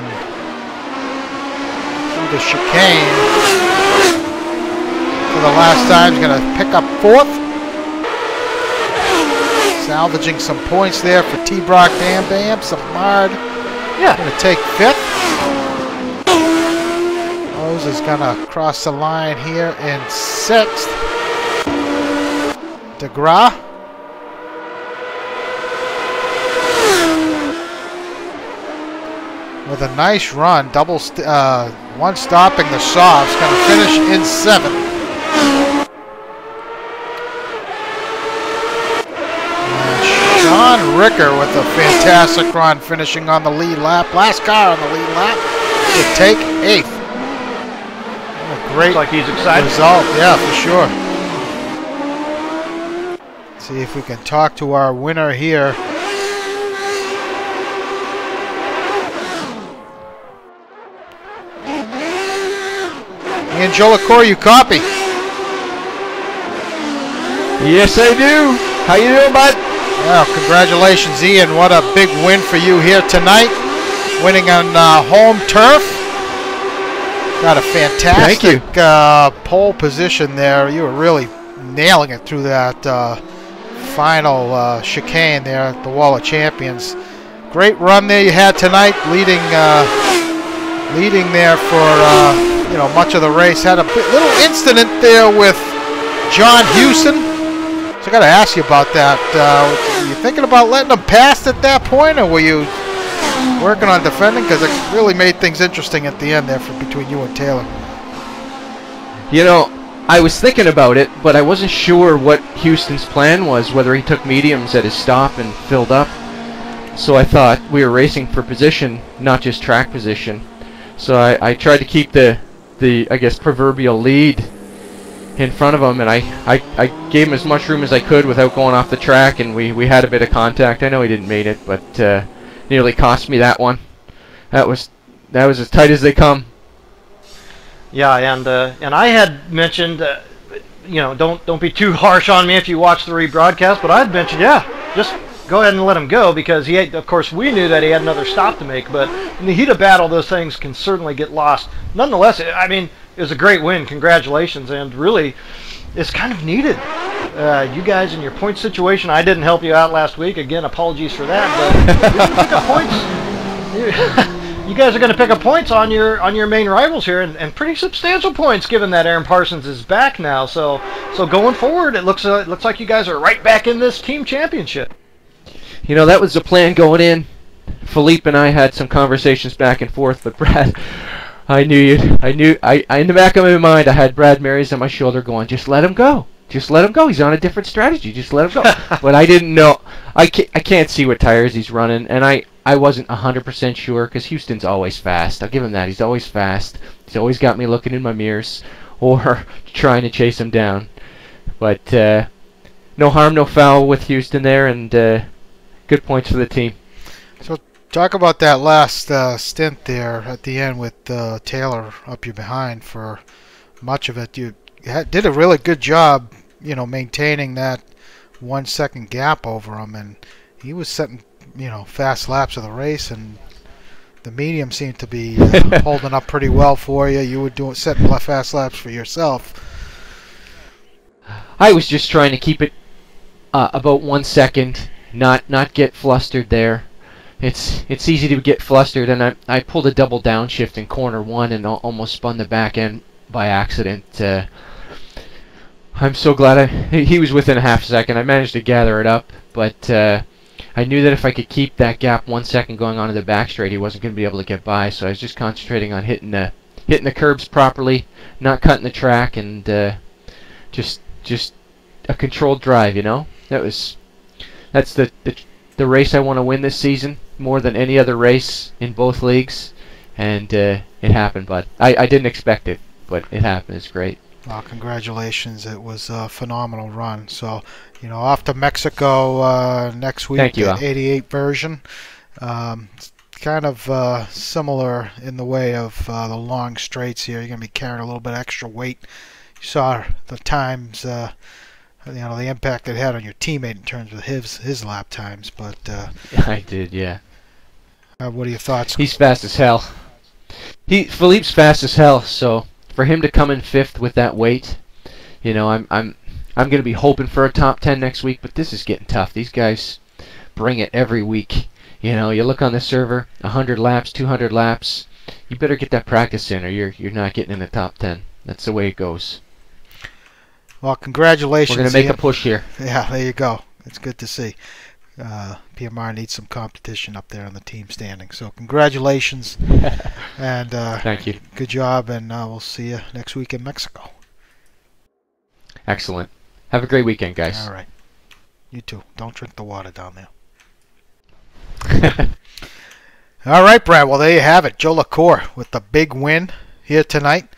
through the chicane for the last time. He's going to pick up fourth. Salvaging some points there for T-Brock Bam Bam. Samard going to take fifth. Is going to cross the line here in sixth. DeGraw. With a nice run, one stopping the softs, going to finish in seventh. And Sean Ricker with a fantastic run, finishing on the lead lap. Last car on the lead lap to take eighth. Great, looks like he's excited. Result, yeah, for sure. See if we can talk to our winner here. Ian Joliceour, you copy? Yes, I do. How you doing, bud? Well, congratulations, Ian. What a big win for you here tonight. Winning on home turf. Got a fantastic pole position there. You were really nailing it through that final chicane there at the Wall of Champions. Great run there you had tonight, leading there for much of the race. Had a little incident there with John Houston. So I got to ask you about that. Were you thinking about letting him pass at that point, or were you working on defending? Because it really made things interesting at the end there between you and Taylor. You know, I was thinking about it, but I wasn't sure what Houston's plan was, whether he took mediums at his stop and filled up. So I thought we were racing for position, not just track position. So I tried to keep the I guess, proverbial lead in front of him, and I gave him as much room as I could without going off the track, and we had a bit of contact. I know he didn't make it, but nearly cost me that one. That was as tight as they come. Yeah, and I had mentioned, don't be too harsh on me if you watch the rebroadcast, but I'd mentioned, just go ahead and let him go, because of course we knew that he had another stop to make, but in the heat of battle those things can certainly get lost. Nonetheless, I mean, it was a great win. Congratulations, and really it's kind of needed. You guys in your point situation, I didn't help you out last week. Again, apologies for that, but the points, you guys are going to pick up points on your main rivals here, and pretty substantial points given that Aaron Parsons is back now. So going forward, it looks like you guys are right back in this team championship. You know, that was the plan going in. Philippe and I had some conversations back and forth, but Brad, I knew in the back of my mind, I had Brad Marys on my shoulder going, just let him go. Just let him go. He's on a different strategy. Just let him go. But I didn't know. I can't see what tires he's running, and I wasn't 100% sure because Houston's always fast. I'll give him that. He's always fast. He's always got me looking in my mirrors or trying to chase him down. But no harm, no foul with Houston there, and good points for the team. So talk about that last stint there at the end with Taylor up your behind for much of it. You did a really good job, you know, maintaining that 1 second gap over him, and he was setting, you know, fast laps of the race, and the medium seemed to be holding up pretty well for you. You were setting fast laps for yourself. I was just trying to keep it about 1 second, not get flustered there. It's easy to get flustered, and I pulled a double downshift in corner 1 and almost spun the back end by accident. I'm so glad he was within a half second. I managed to gather it up, but I knew that if I could keep that gap 1 second going on to the back straight, he wasn't going to be able to get by. So I was just concentrating on hitting the curbs properly, not cutting the track, and just a controlled drive. You know, that's the race I want to win this season more than any other race in both leagues, and it happened. But I didn't expect it, but it happened. It's great. Well, congratulations. It was a phenomenal run. So, you know, off to Mexico next week. Thank you, the 88 version. Kind of similar in the way of the long straights here. You're going to be carrying a little bit extra weight. You saw the times, you know, the impact it had on your teammate in terms of his lap times. But I did, yeah. What are your thoughts? He's fast as hell. Philippe's fast as hell, so for him to come in 5th with that weight, you know, I'm going to be hoping for a top 10 next week, but this is getting tough. These guys bring it every week. You know, you look on the server, 100 laps, 200 laps. You better get that practice in, or you're not getting in the top 10. That's the way it goes. Well, congratulations. We're going to make Ian. a push here. Yeah, there you go. It's good to see. PMR needs some competition up there on the team standing. So congratulations. And thank you. Good job, and we'll see you next week in Mexico. Excellent. Have a great weekend, guys. All right. You too. Don't drink the water down there. All right, Brad. Well, there you have it. Joliceour with the big win here tonight.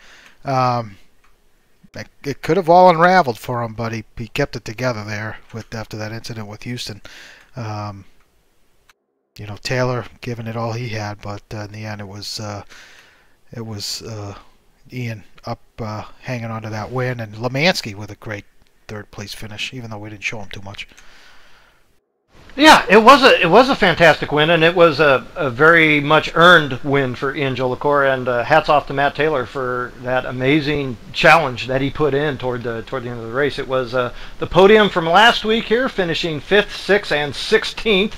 It could have all unraveled for him, but he kept it together there after that incident with Houston. You know, Taylor giving it all he had, but in the end it was Ian up hanging on to that win, and Lemansky with a great third place finish, even though we didn't show him too much. Yeah, it was a fantastic win, and it was a very much earned win for Ian Joliceour, and hats off to Matt Taylor for that amazing challenge that he put in toward the end of the race. It was the podium from last week here, finishing 5th, 6th, and 16th,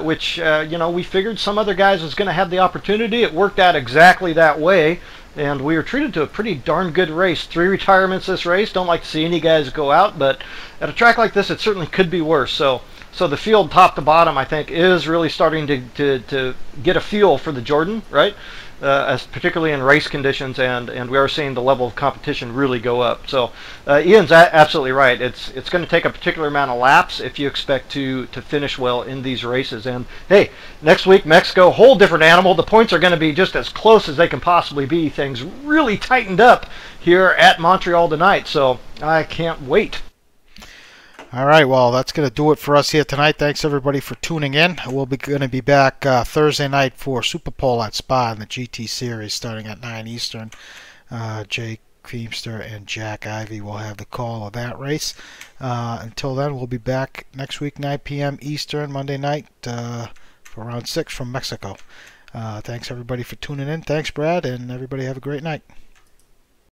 which you know, we figured some other guys was going to have the opportunity. It worked out exactly that way, and we were treated to a pretty darn good race. 3 retirements this race. Don't like to see any guys go out, but at a track like this, it certainly could be worse. So the field top to bottom, I think, is really starting to get a feel for the Jordan, right? As particularly in race conditions, and we are seeing the level of competition really go up. So Ian's absolutely right. It's going to take a particular amount of laps if you expect to finish well in these races. And hey, next week Mexico, whole different animal. The points are going to be just as close as they can possibly be. Things really tightened up here at Montreal tonight. So I can't wait. All right, well, that's going to do it for us here tonight. Thanks, everybody, for tuning in. We'll be going to be back Thursday night for Super Pole at Spa in the GT Series starting at 9 Eastern. Jake Feemster and Jack Ivey will have the call of that race. Until then, we'll be back next week, 9 p.m. Eastern, Monday night, for round 6 from Mexico. Thanks, everybody, for tuning in. Thanks, Brad, and everybody have a great night.